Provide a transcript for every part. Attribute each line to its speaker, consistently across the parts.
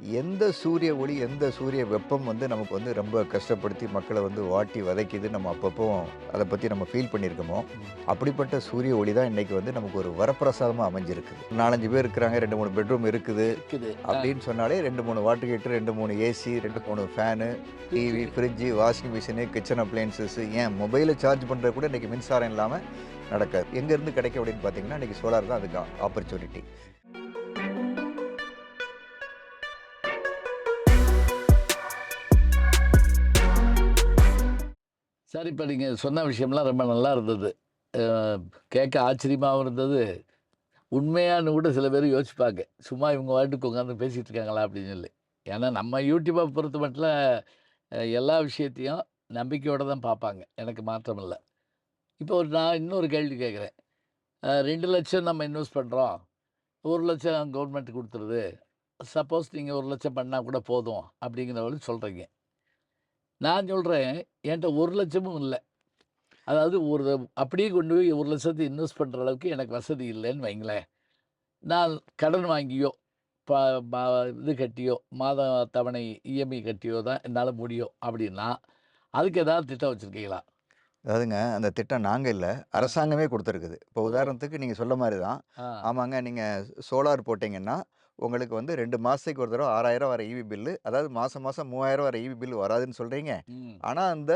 Speaker 1: எந்த சூரிய ஒளி, எந்த சூரிய வெப்பம் வந்து நமக்கு வந்து ரொம்ப கஷ்டப்படுத்தி மக்கள வந்து வாட்டி வதைக்குது நம்ம அப்பப்போ அத பத்தி நம்ம ஃபீல் பண்ணியிருக்கோமோ, அப்படிப்பட்ட சூரிய ஒளி தான் இன்னைக்கு வந்து நமக்கு ஒரு வரப்பிரசாதமா அமைஞ்சிருக்குது. 4, 5 பேர் இருக்கிறாங்க, 2, 3 பெட்ரூம் இருக்குது.
Speaker 2: இருக்குது.
Speaker 1: அப்படின்னு சொன்னாலே 2, 3 water heater, 2, 3 AC, 2, 3 fan, TV,
Speaker 2: fridge
Speaker 1: fridge, washing machine, kitchen appliances ஏன் மொபைல சார்ஜ் பண்றது கூட இன்னைக்கு மின்சாரம் இல்லாம நடக்காது. எங்கேருந்து கிடைக்கும் அப்படின்னு பார்த்தீங்கன்னா, இன்னைக்கு சோலார் தான் அதுக்கு ஆப்பர்ச்சுனிட்டி.
Speaker 2: சார், இப்ப நீங்க சொன்ன விஷயம்லாம் ரொம்ப நல்லா இருந்தது. அ கேட்க ஆச்சரியமாவும் இருந்தது. உண்மையான்னு கூட சில பேர் யோசிப்பாங்க. சும்மா இவங்க பாட்டுக்கு உட்காந்து பேசிட்டு இருக்காங்களா அப்படின்னு சொல்லி. ஏன்னா நம்ம யூடியூப பொறுத்த மட்டும் எல்லா விஷயத்தையும் நம்பிக்கையோட தான் பார்ப்பாங்க. எனக்கு மாற்றம் இல்ல. இப்போ நான் இன்னொரு கேள்வி கேட்கிறேன். 2,00,000 நம்ம இன்வெஸ்ட் பண்றோம். 1,00,000 கவர்மெண்ட் குடுத்துருது. சப்போஸ் நீங்க 1,00,000 பண்ணா கூட போதும் அப்படிங்கிற மாரி சொல்றீங்க. நான் சொல்றேன், என்ட்ட 1,00,000ம் இல்ல. அதாவது அப்படியே கொண்டு போய் 1,00,000 இன்வெஸ்ட் பண்ற அளவுக்கு எனக்கு வசதி இல்லன்னு வைங்களேன். நான் கடன் வாங்கியோ, ப ப இது கட்டியோ, மாத தவணை இஎம்ஐ கட்டியோ தான் என்னால முடியும் அப்படின்னா, அதுக்கு ஏதாவது திட்டம் வச்சிருக்கீங்களா?
Speaker 1: அதாவதுங்க, அந்த திட்டம் நாங்க இல்ல.
Speaker 2: ஆ.
Speaker 1: அரசாங்கமே குடுத்துருக்குது. இப்போ
Speaker 2: ஓ!
Speaker 1: உதாரணத்துக்கு நீங்க சொல்ல மாரி தான்.
Speaker 2: ஆ.
Speaker 1: ஆமாங்க, நீங்க சோலார் போட்டீங்கன்னா, உங்களுக்கு வந்து 2 மாசத்துக்கு ஒரு தடவ 6,000 வர ஈபி பில்லு, அதாவது மாசம் மாசம் 3,000 வர ஈபி பில் வராதுன்னு சொல்றீங்க.
Speaker 2: ம்.
Speaker 1: ஆனா, அந்த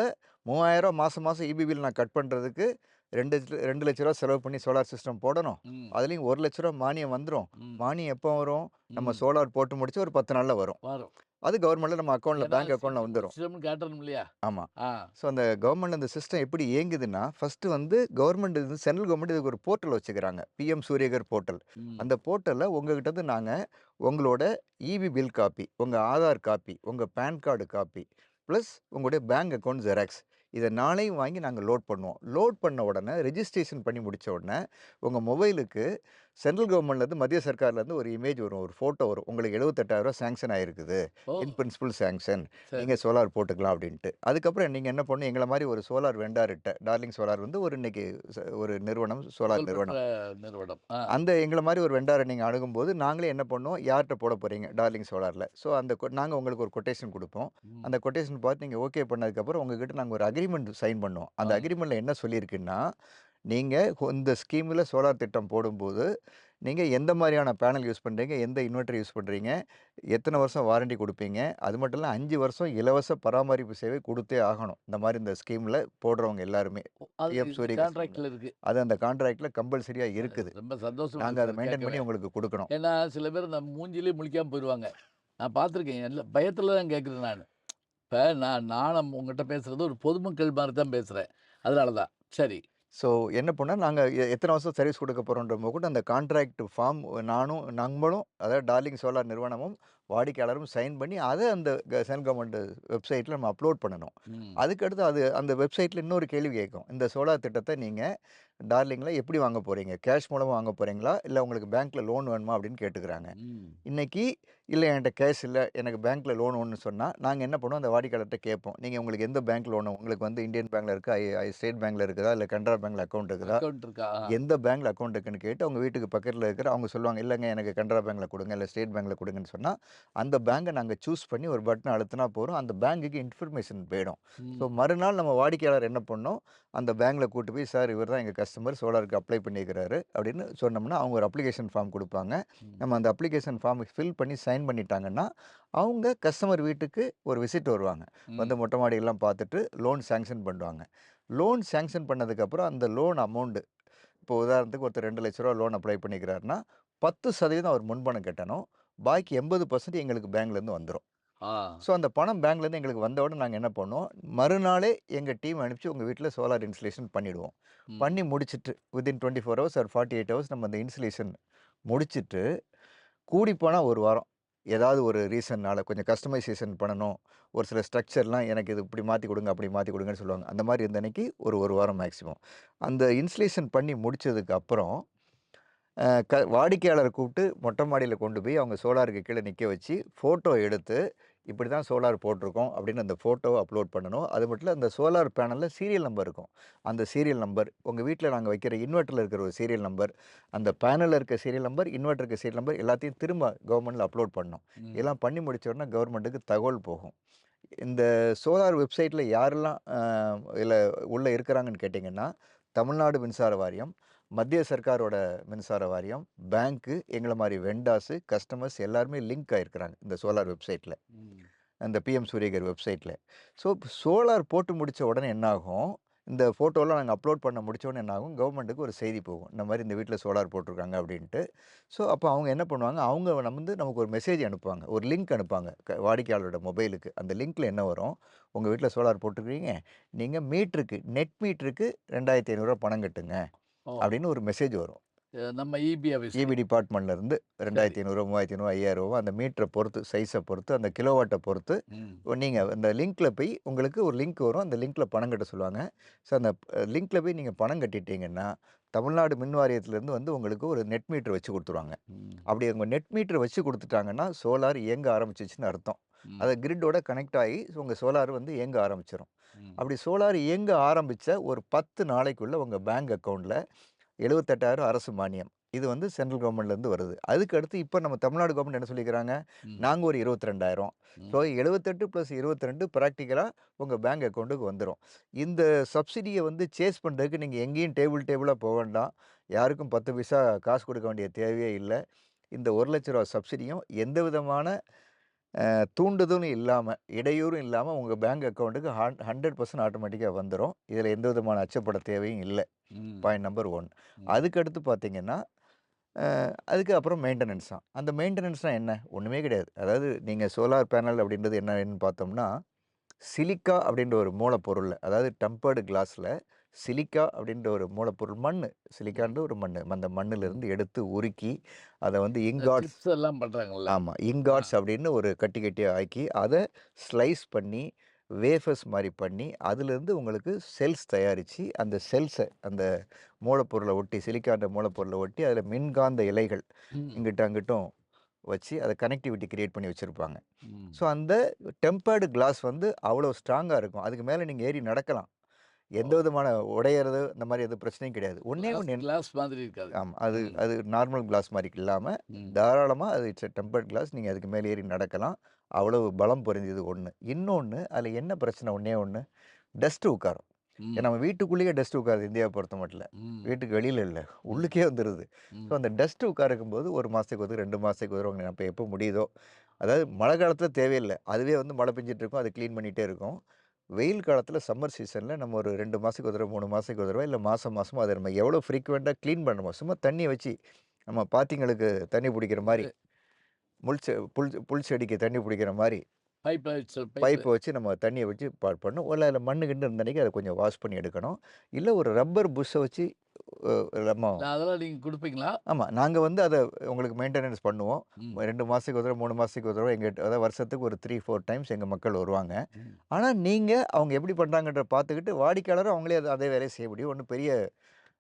Speaker 1: 3,000 மாசம் மாசம் ஈபி பில் நான் கட் பண்றதுக்கு 2,00,000 செலவு பண்ணி சோலார் சிஸ்டம் போடணும்.
Speaker 2: ம்.
Speaker 1: அதுலயும் ரூ. 1,00,000 மானியம் வந்துரும்.
Speaker 2: ம்.
Speaker 1: மானியம் எப்போ வரும்? நம்ம
Speaker 2: ம்.
Speaker 1: சோலார் போட்டு முடிச்சு ஒரு 10 நாள்ல வரும்.
Speaker 2: வரும்.
Speaker 1: அது கவர்மெண்ட்ல நம்ம அக்கவுண்ட்ல
Speaker 2: ஏன்னா
Speaker 1: பேங்க் அக்கவுண்ட்ல
Speaker 2: செஞ்சு
Speaker 1: வந்துரும்.
Speaker 2: முடிச்சிட்டோம்னு காட்டணும் இல்லையா?
Speaker 1: ஆமா.
Speaker 2: ஆ.
Speaker 1: ஸோ அந்த கவர்மெண்ட் அந்த சிஸ்டம் எப்படி இயங்குதுன்னா, ஃபர்ஸ்ட்டு வந்து கவர்மெண்ட் இது சென்ட்ரல் கவர்மெண்ட் இதுக்கு ஒரு போர்ட்டல் வச்சுக்கிறாங்க. PM Surya Ghar portal.
Speaker 2: ம்.
Speaker 1: அந்த போர்ட்டல்ல உங்ககிட்ட இருந்து நாங்க உங்களோட ஈபி பில் காப்பி, உங்க ஆதார் காப்பி, உங்க பான் கார்டு காப்பி, பிளஸ் உங்களுடைய பேங்க் அக்கவுண்ட் ஜெராக்ஸ். இத 4யும் வாங்கி நாங்க லோட் பண்ணுவோம். லோட் பண்ண உடனே ரெஜிஸ்ட்ரேஷன் பண்ணி முடிச்ச உடனே, உங்க மொபைலுக்கு சென்ட்ரல் கவர்மெண்ட்லேருந்து மத்திய சர்க்கார்லேருந்து ஒரு இமேஜ் வரும். ஒரு ஃபோட்டோ வரும். உங்களுக்கு ரூ. 78,000 சாங்ஷன் ஆயிருக்குது.
Speaker 2: ஓ!
Speaker 1: இன் பிரின்சிபல் சாங்ஷன். நீங்க
Speaker 2: சரி.
Speaker 1: சோலார் போட்டுக்கலாம் அப்படின்ட்டு. அதுக்கப்புறம் நீங்க என்ன பண்ணணும், எங்கள மாரி ஒரு சோலார் வெண்டார்ட்ட டார்லிங் சோலார் வந்து ஒரு இன்னைக்கு ஒரு நிறுவனம், சோலார்
Speaker 2: புகழ்பெற்ற
Speaker 1: நிறுவனம்.
Speaker 2: நிறுவனம். ஆ.
Speaker 1: அந்த எங்கள மாரி ஒரு வெண்டார நீங்க அணுகும்போது, நாங்களே என்ன பண்ணுவோம், யார்ட்ட போட போறீங்க டார்லிங் சோலார்ல. ஸோ அந்த நாங்க உங்களுக்கு ஒரு கொட்டேஷன் குடுப்போம்.
Speaker 2: ம்.
Speaker 1: அந்த கொட்டேஷன் பார்த்து நீங்க ஓகே பண்ணதுக்கப்புறம், உங்ககிட்ட நாங்க ஒரு அக்ரீமெண்ட் சைன் பண்ணுவோம். அந்த
Speaker 2: ஆ.
Speaker 1: அக்ரீமெண்ட்ல என்ன சொல்லியிருக்குன்னா, நீங்க இந்த ஸ்கீம்ல சோலார் திட்டம் போடும்போது, நீங்க எந்த மாரியான பேனல் யூஸ் பண்றீங்க, எந்த இன்வெர்டர் யூஸ் பண்றீங்க, எத்தன வருஷம் வாரண்டி குடுப்பீங்க, அது மட்டும் இல்ல 5 வருஷம் இலவச பராமரிப்பு சேவை குடுத்தே ஆகணும். இந்த மாரி இந்த ஸ்கீம்ல போடுறவங்க எல்லாருமே.
Speaker 2: அது
Speaker 1: பிஎம்
Speaker 2: இது
Speaker 1: சூரியகர் ஸ்கீம்ல.
Speaker 2: கான்ட்ராக்ட்ல இருக்கு.
Speaker 1: அது அந்த கான்ட்ராக்ட்ல கம்பல்சரியா இருக்குது.
Speaker 2: ரொம்ப சந்தோஷமா
Speaker 1: நாங்க
Speaker 2: இருக்கு
Speaker 1: அத
Speaker 2: சார்
Speaker 1: மெயின்டெயின்
Speaker 2: கேட்கவே.
Speaker 1: பண்ணி உங்களுக்கு குடுக்கணும்.
Speaker 2: ஏன்னா, சில பேர் இந்த மூஞ்சிலயே முழிக்காம போயிருவாங்க. நான் பார்த்துருக்கேன். இல்ல பயத்துல தான் கேட்கிறேன் நானு. இப்ப நானும் உங்கட்ட பேசுறது ஒரு பொதுமக்கள் மாரி தான் பேசுறேன். அதனால தான். சரி.
Speaker 1: ஸோ என்ன பண்ணா, நாங்க எத்தன வருஷம் சர்வீஸ் குடுக்க போறோம்ன்ற கூட அந்த கான்ட்ராக்ட் ஃபார்ம் நம்மளும் அதாவது டார்லிங் சோலார் நிறுவனமும், வாடிக்கையாளரும் சைன் பண்ணி அத அந்த சென்ட்ரல் கவர்மெண்ட் வெப்சைட்ல நம்ம அப்லோட் பண்ணணும்.
Speaker 2: ம்.
Speaker 1: அதுக்கடுத்து அது அந்த வெப்சைட்ல இன்னொரு கேள்வி கேட்கும். இந்த சோலார் திட்டத்த நீங்க டார்லிங்ல எப்படி வாங்க போறீங்க? கேஷ் மூலமா வாங்க போறீங்களா? இல்ல உங்களுக்கு பேங்க்ல லோன் வேணுமா? அப்படின்னு கேட்டுக்கிறாங்க.
Speaker 2: ம்.
Speaker 1: இன்னைக்கு இல்ல என்ட்ட கேஷ் இல்ல. எனக்கு பேங்க்ல லோன் வேணும்னு சொன்னா, நாங்க என்ன பண்ணுவோம், அந்த வாடிக்கையாளர்ட்ட கேட்போம். நீங்க உங்களுக்கு எந்த பேங்க் லோன் உங்களுக்கு வந்து இந்தியன் பேங்க்ல இருக்கா? ஸ்டேட் பேங்க்ல இருக்குதா? இல்ல கனரா பேங்க்ல அக்கவுண்ட் இருக்குதா?
Speaker 2: அக்கவுண்ட் இருக்கா?
Speaker 1: எந்த பேங்க்ல அக்கவுண்ட் இருக்குன்னு கேட்டு, அவங்க வீட்டுக்கு பக்கத்துல இருக்கிற அவங்க சொல்லுவாங்க, "இல்லங்க எனக்கு கனரா பேங்க்ல குடுங்க, இல்ல ஸ்டேட் பேங்க்ல குடுங்கன்னு" சொன்னா, அந்த பேங்க நாங்க சூஸ் பண்ணி ஒரு பட்டன அழுத்துனா போதும். அந்த பேங்குக்கு இன்ஃபர்மேஷன் போயிடும். ஸோ
Speaker 2: ம்.
Speaker 1: மறுநாள் நம்ம வாடிக்கையாளர் என்ன பண்ணணும், அந்த பேங்க்ல கூட்டு போய், "சார் இவர் தான் எங்க கஸ்டமர் சோலாருக்கு அப்ளை பண்ணியிருக்கிறாரு" அப்படின்னு சொன்னோம்னா, அவங்க ஒரு அப்ளிகேஷன் ஃபார்ம் குடுப்பாங்க.
Speaker 2: ம்.
Speaker 1: நம்ம அந்த அப்ளிகேஷன் ஃபார்ம் ஃபில் பண்ணி சைன் பண்ணிட்டாங்கன்னா, அவங்க கஸ்டமர் வீட்டுக்கு ஒரு விசிட் வருவாங்க. வந்து
Speaker 2: ம்.
Speaker 1: மொட்டை மாடியெல்லாம் பார்த்துட்டு லோன் சாங்ஷன் பண்ணுவாங்க. லோன் சாங்ஷன் பண்ணதுக்கப்புறம் அந்த லோன் அமௌண்ட் இப்போ உதாரணத்துக்கு ஒருத்தர் ரூ. 2,00,000 லோன் அப்ளை பண்ணிக்கிறாருன்னா, 10% அவர் முன்பணம் கட்டணும். பாக்கி 80% எங்களுக்கு பேங்க்லேருந்து வந்துரும்.
Speaker 2: ஆ.
Speaker 1: ஸோ அந்த பணம் பேங்க்லேருந்து எங்களுக்கு வந்த உடனே நாங்க என்ன பண்ணுவோம், மறுநாளே எங்க டீம் அனுப்பிச்சு உங்க வீட்ல சோலார் இன்ஸ்டலேஷன் பண்ணிடுவோம்.
Speaker 2: ம்.
Speaker 1: பண்ணி முடிச்சுட்டு வித்தின் 24 ஹவர்ஸ் ஆர் 48 ஹவர்ஸ் நம்ம அந்த இன்ஸ்டலேஷன் முடிச்சுட்டு, கூடிப்போனா 1 வாரம். ஏதாவது ஒரு ரீசன்னால கொஞ்சம் கஸ்டமைசேஷன் பண்ணணும். ஒரு சில ஸ்ட்ரக்சர்லாம் எனக்கு இது இப்படி மாத்தி குடுங்க, அப்படி மாத்தி குடுங்கன்னு சொல்லுவாங்க. அந்த மாரி இருந்த அன்னைக்கு ஒரு 1 வாரம் மேக்ஸிமம். அந்த இன்ஸ்டலேஷன் பண்ணி முடிச்சதுக்கு அப்புறம், வாடிக்கையாளர கூப்பிட்டு மொட்டை மாடியில கொண்டு போய் அவங்க சோலாருக்கு கீழ நிக்க வச்சு, ஃபோட்டோ எடுத்து, இப்படி தான் சோலார் போட்டிருக்கோம் அப்படின்னு அந்த ஃபோட்டோவை அப்லோட் பண்ணணும். அது மட்டும் இல்ல, அந்த சோலார் பேனலில் சீரியல் நம்பர் இருக்கும். அந்த சீரியல் நம்பர், உங்கள் வீட்டில் நாங்கள் வைக்கிற இன்வெர்ட்டரில் இருக்கிற ஒரு சீரியல் நம்பர், அந்த பேனலில் இருக்க சீரியல் நம்பர், இன்வெர்ட்டர் இருக்க சீரியல் நம்பர் எல்லாத்தையும் திரும்ப கவர்மெண்ட்டில் அப்லோட் பண்ணணும்.
Speaker 2: ம்.
Speaker 1: இதெல்லாம் பண்ணி முடிச்ச உடனே கவர்மெண்ட்டுக்கு தகவல் போகும். இந்த சோலார் வெப்சைட்டில் யாரெல்லாம் இதில் உள்ளே இருக்கிறாங்கன்னு கேட்டிங்கன்னா, தமிழ்நாடு மின்சார வாரியம், மத்திய சர்க்காரோட மின்சார வாரியம், பேங்க்கு, எங்களை மாதிரி வெண்டாஸு, கஸ்டமர்ஸ் எல்லாருமே லிங்க் ஆகிருக்கிறாங்க இந்த சோலார் வெப்சைட்டில்,
Speaker 2: ம்.
Speaker 1: அந்த பிஎம் சூரியகர் வெப்சைட்டில். ஸோ சோலார் போட்டு முடித்த உடனே என்னாகும், இந்த ஃபோட்டோலாம் நாங்கள் அப்லோட் பண்ண முடிச்ச உடனே என்னாகும், கவர்மெண்ட்டுக்கு ஒரு செய்தி போகும். இந்த மாதிரி இந்த வீட்டில் சோலார் போட்டிருக்காங்க அப்படின்ட்டு. ஸோ அப்போ அவங்க என்ன பண்ணுவாங்க, அவங்க நமக்கு ஒரு மெசேஜ் அனுப்புவாங்க, ஒரு லிங்க் அனுப்புவாங்க வாடிக்கையாளரோட மொபைலுக்கு. அந்த லிங்க்கில் என்ன வரும், உங்கள் வீட்டில் சோலார் போட்டிருக்கீங்க, நீங்கள் மீட்டருக்கு நெட் மீட்டருக்கு ரூ. 2,500 பணம் கட்டுங்க
Speaker 2: ஓ!
Speaker 1: அப்படின்னு ஒரு மெசேஜ் வரும்.
Speaker 2: நம்ம இபி ஆஃபீஸ்ல.
Speaker 1: இபி டிபார்ட்மெண்ட்லேருந்து ரூ.
Speaker 2: சரி.
Speaker 1: 2,500, 3,500, 5,000 அந்த மீட்டரை பொறுத்து, சைஸை பொறுத்து, அந்த கிலோவாட்டை பொறுத்து
Speaker 2: ம்.
Speaker 1: நீங்கள் அந்த லிங்க்கில் போய் உங்களுக்கு ஒரு லிங்க் வரும். அந்த லிங்க்கில் பணம் கட்ட சொல்லுவாங்க. ஸோ அந்த லிங்க்கில் போய் நீங்கள் பணம் கட்டிட்டீங்கன்னா, தமிழ்நாடு மின் வாரியத்திலேருந்து வந்து உங்களுக்கு ஒரு நெட் மீட்டர் வச்சு கொடுத்துருவாங்க.
Speaker 2: ம்.
Speaker 1: அப்படி அவங்க நெட் மீட்டர் வச்சு கொடுத்துட்டாங்கன்னா, சோலார் இயங்க ஆரம்பிச்சிச்சுன்னு அர்த்தம்.
Speaker 2: ம்.
Speaker 1: அதை கிரிட்டோட கனெக்ட் ஆகி உங்கள் சோலார் வந்து இயங்க ஆரம்பிச்சிடும்.
Speaker 2: ம்.
Speaker 1: அப்படி சோலார் இயங்க ஆரம்பித்த ஒரு 10 நாளைக்குள்ளே உங்கள் பேங்க் அக்கௌண்ட்டில் 78,000 அரசு மானியம். இது வந்து சென்ட்ரல் கவர்மெண்ட்லேருந்து வருது. அதுக்கு அடுத்து இப்போ நம்ம தமிழ்நாடு கவர்மெண்ட் என்ன சொல்லிக்கிறாங்க,
Speaker 2: ம்.
Speaker 1: நாங்கள் ஒரு 22,000. ஸோ
Speaker 2: ம்.
Speaker 1: 78 + 22 ப்ராக்டிக்கலாக உங்கள் பேங்க் அக்கௌண்ட்டுக்கு வந்துடும். இந்த சப்சிடியை வந்து சேஸ் பண்ணுறதுக்கு நீங்கள் எங்கேயும் டேபிளாக போக வேண்டாம். யாருக்கும் 10 பைசா காசு கொடுக்க வேண்டிய தேவையே இல்லை. இந்த ரூ. 1,00,000 சப்சிடியும் எந்த விதமான தூண்டுதலும் இல்லாமல், இடையூறும் இல்லாமல் உங்கள் பேங்க் அக்கௌண்ட்டுக்கு 100% ஆட்டோமேட்டிக்காக வந்துடும். இதில் எந்த விதமான அச்சப்பட தேவையும் இல்லை.
Speaker 2: ம்.
Speaker 1: Point number 1.
Speaker 2: ம்.
Speaker 1: அதுக்கடுத்து பார்த்தீங்கன்னா, அதுக்கு அப்புறம் மெயின்டெனன்ஸ் தான். அந்த மெயின்டெனன்ஸ்னால் என்ன? ஒன்றுமே கிடையாது. அதாவது நீங்கள் சோலார் பேனல் அப்படின்றது என்னன்னு பார்த்தோம்னா, சிலிக்கா அப்படின்ற ஒரு மூலப்பொருள், அதாவது டெம்பர்டு கிளாஸில் சிலிக்கா அப்படின்ற ஒரு மூலப்பொருள், மண்ணு, சிலிக்கான்ற ஒரு மண்ணு, அந்த
Speaker 2: ம்.
Speaker 1: மண்ணிலிருந்து எடுத்து உருக்கி அதை வந்து
Speaker 2: இந்த
Speaker 1: இங்காட்ஸ்,
Speaker 2: சிப்ஸ் எல்லாம் பண்றாங்கல்ல.
Speaker 1: ஆமாம்,
Speaker 2: ஆ.
Speaker 1: இங்காட்ஸ் அப்படின்னு ஒரு கட்டி கட்டியாக ஆக்கி அதை ஸ்லைஸ் பண்ணி வேஃபர்ஸ் மாதிரி பண்ணி அதிலிருந்து உங்களுக்கு செல்ஸ் தயாரித்து அந்த செல்ஸை அந்த மூலப்பொருளை ஒட்டி, சிலிக்கான்ற மூலப்பொருளை ஒட்டி அதில் மின்காந்த இலைகள்
Speaker 2: ம்.
Speaker 1: இங்கிட்ட அங்கிட்டும் வச்சு அதை கனெக்டிவிட்டி கிரியேட் பண்ணி வச்சுருப்பாங்க.
Speaker 2: ம்.
Speaker 1: ஸோ அந்த டெம்பர்டு கிளாஸ் வந்து அவ்வளோ ஸ்ட்ராங்காக இருக்கும். அதுக்கு மேலே நீங்கள் ஏறி நடக்கலாம். எந்த
Speaker 2: ஓ!
Speaker 1: விதமான உடையிறது இந்த மாதிரி எதுவும் பிரச்சனையும் கிடையாது. ஒண்ணே
Speaker 2: கிளாஸ்
Speaker 1: ஒண்ணு.
Speaker 2: கிளாஸ் மாதிரி இருக்காது.
Speaker 1: ஆமாம், அது
Speaker 2: ம்.
Speaker 1: அது நார்மல் கிளாஸ் மாதிரி இல்லாமல்
Speaker 2: ம்.
Speaker 1: தாராளமாக அது இட்ஸ் டெம்பர்ட் கிளாஸ். நீங்கள் அதுக்கு மேலே ஏறி நடக்கலாம். அவ்வளவு பலம் பொருந்தியது ஒன்று. இன்னொன்று, அதில் என்ன பிரச்சனை, ஒன்றே ஒன்று, டஸ்ட்டு உட்காரும். ஏன்னா
Speaker 2: ம்.
Speaker 1: நம்ம வீட்டுக்குள்ளேயே டஸ்ட் உட்காருது இந்தியாவை பொறுத்த மட்டும்.
Speaker 2: ம்.
Speaker 1: வீட்டுக்கு வெளியில் இல்லை,
Speaker 2: ம்.
Speaker 1: உள்ளுக்கே வந்துடுது. ஸோ
Speaker 2: ம்.
Speaker 1: அந்த டஸ்ட்டு உட்காருக்கும்போது 1 மாதத்துக்கு ஒரு 2 மாதத்துக்கு ஒரு உங்க அப்போ எப்போ முடியுதோ, அதாவது மழை காலத்தில் தேவையில்லை, அதுவே வந்து மழை பெஞ்சிட்டு இருக்கும், அது க்ளீன் பண்ணிகிட்டே இருக்கும். வெயில் காலத்தில் சம்மர் சீசனில் நம்ம ஒரு 2 மாதத்துக்கு ஒரு தடவை, 3 மாதத்துக்கு ஒரு தடவை, இல்லை மாதம் மாதமோ அதை நம்ம எவ்வளோ ஃப்ரீக்வெண்ட்டாக க்ளீன் பண்ணணுமோ, சும்மா தண்ணியை வச்சு நம்ம பாத்திங்களுக்கு தண்ணி பிடிக்கிற மாதிரி,
Speaker 2: இது
Speaker 1: புல் செடிக்கு தண்ணி பிடிக்கிற மாதிரி
Speaker 2: பைப்ல வச்சு
Speaker 1: பைப்பை வச்சு நம்ம தண்ணியை வச்சு பண்ணணும். இல்லை அதில் மண்ணு கிண்டு இருந்தன்னைக்கு அதை கொஞ்சம் வாஷ் பண்ணி எடுக்கணும். இல்லை ஒரு ரப்பர் புஷ்ஷை வச்சு நம்ம,
Speaker 2: அதெல்லாம் நீங்க குடுப்பீங்களா?
Speaker 1: ஆமாம், நாங்கள் வந்து அதை உங்களுக்கு மெயின்டெனன்ஸ் பண்ணுவோம்.
Speaker 2: ம்.
Speaker 1: 2 மாதத்துக்கு ஒரு தடவை, 3 மாதத்துக்கு ஒரு தடவை எங்கள், அதாவது வருஷத்துக்கு ஒரு 3, 4 டைம்ஸ் எங்கள் மக்கள் வருவாங்க.
Speaker 2: ம்.
Speaker 1: ஆனால் நீங்கள் அவங்க எப்படி பண்ணுறாங்கன்ற பார்த்துக்கிட்டு வாடிக்கையாளரும் அவங்களே அதே வேலையை செய்ய முடியும். ஒன்றும் பெரிய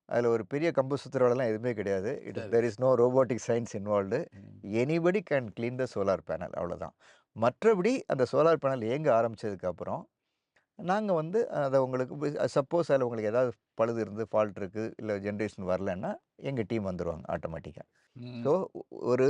Speaker 1: அதில் ஒரு பெரிய கம்பு சுத்துறதெல்லாம் எதுவுமே கிடையாது.
Speaker 2: சரி.
Speaker 1: There is no robotic science involved.
Speaker 2: ம்.
Speaker 1: Anybody can clean the solar panel, அவ்வளோதான். மற்றபடி அந்த சோலார் பேனல் இயங்க ஆரம்பித்ததுக்கப்புறம் நாங்கள் வந்து அதை உங்களுக்கு சப்போஸ் அதில் உங்களுக்கு ஏதாவது பழுது இருந்து, ஃபால்ட் இருக்குது, இல்லை ஜென்ரேஷன் வரலன்னா எங்கள் டீம் வந்துடுவாங்க ஆட்டோமேட்டிக்காக.
Speaker 2: ம்.
Speaker 1: ஸோ ஒரு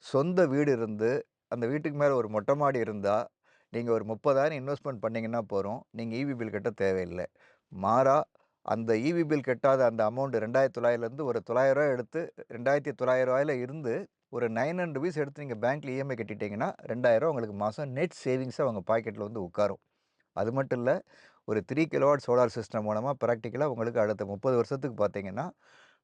Speaker 1: சொந்த வீடு இருந்து, அந்த வீட்டுக்கு மேலே ஒரு மொட்டை மாடி இருந்தால், நீங்கள் ஒரு 30,000 இன்வெஸ்ட்மெண்ட் பண்ணிங்கன்னா போதும், நீங்கள் ஈபி பில் கட்ட தேவையில்லை. மாறா அந்த ஈபி பில் கட்டாத அந்த அமௌண்ட் 2,900லேருந்து ஒரு ரூ. 900 எடுத்து, ரூ. 2,900 இருந்து ஒரு ₹900 எடுத்து நீங்கள் பேங்க்கில் இஎம்ஐ கட்டிட்டீங்கன்னா, ரூ. 2,000 உங்களுக்கு மாதம் நெட் சேவிங்ஸாக உங்கள் பாக்கெட்டில் வந்து உட்காரும். அது மட்டும் இல்லை, ஒரு 3 கிலோவாட் சோலார் சிஸ்டம் மூலமாக ப்ராக்டிக்கலாக உங்களுக்கு அடுத்த 30 வருஷத்துக்கு பார்த்தீங்கன்னா,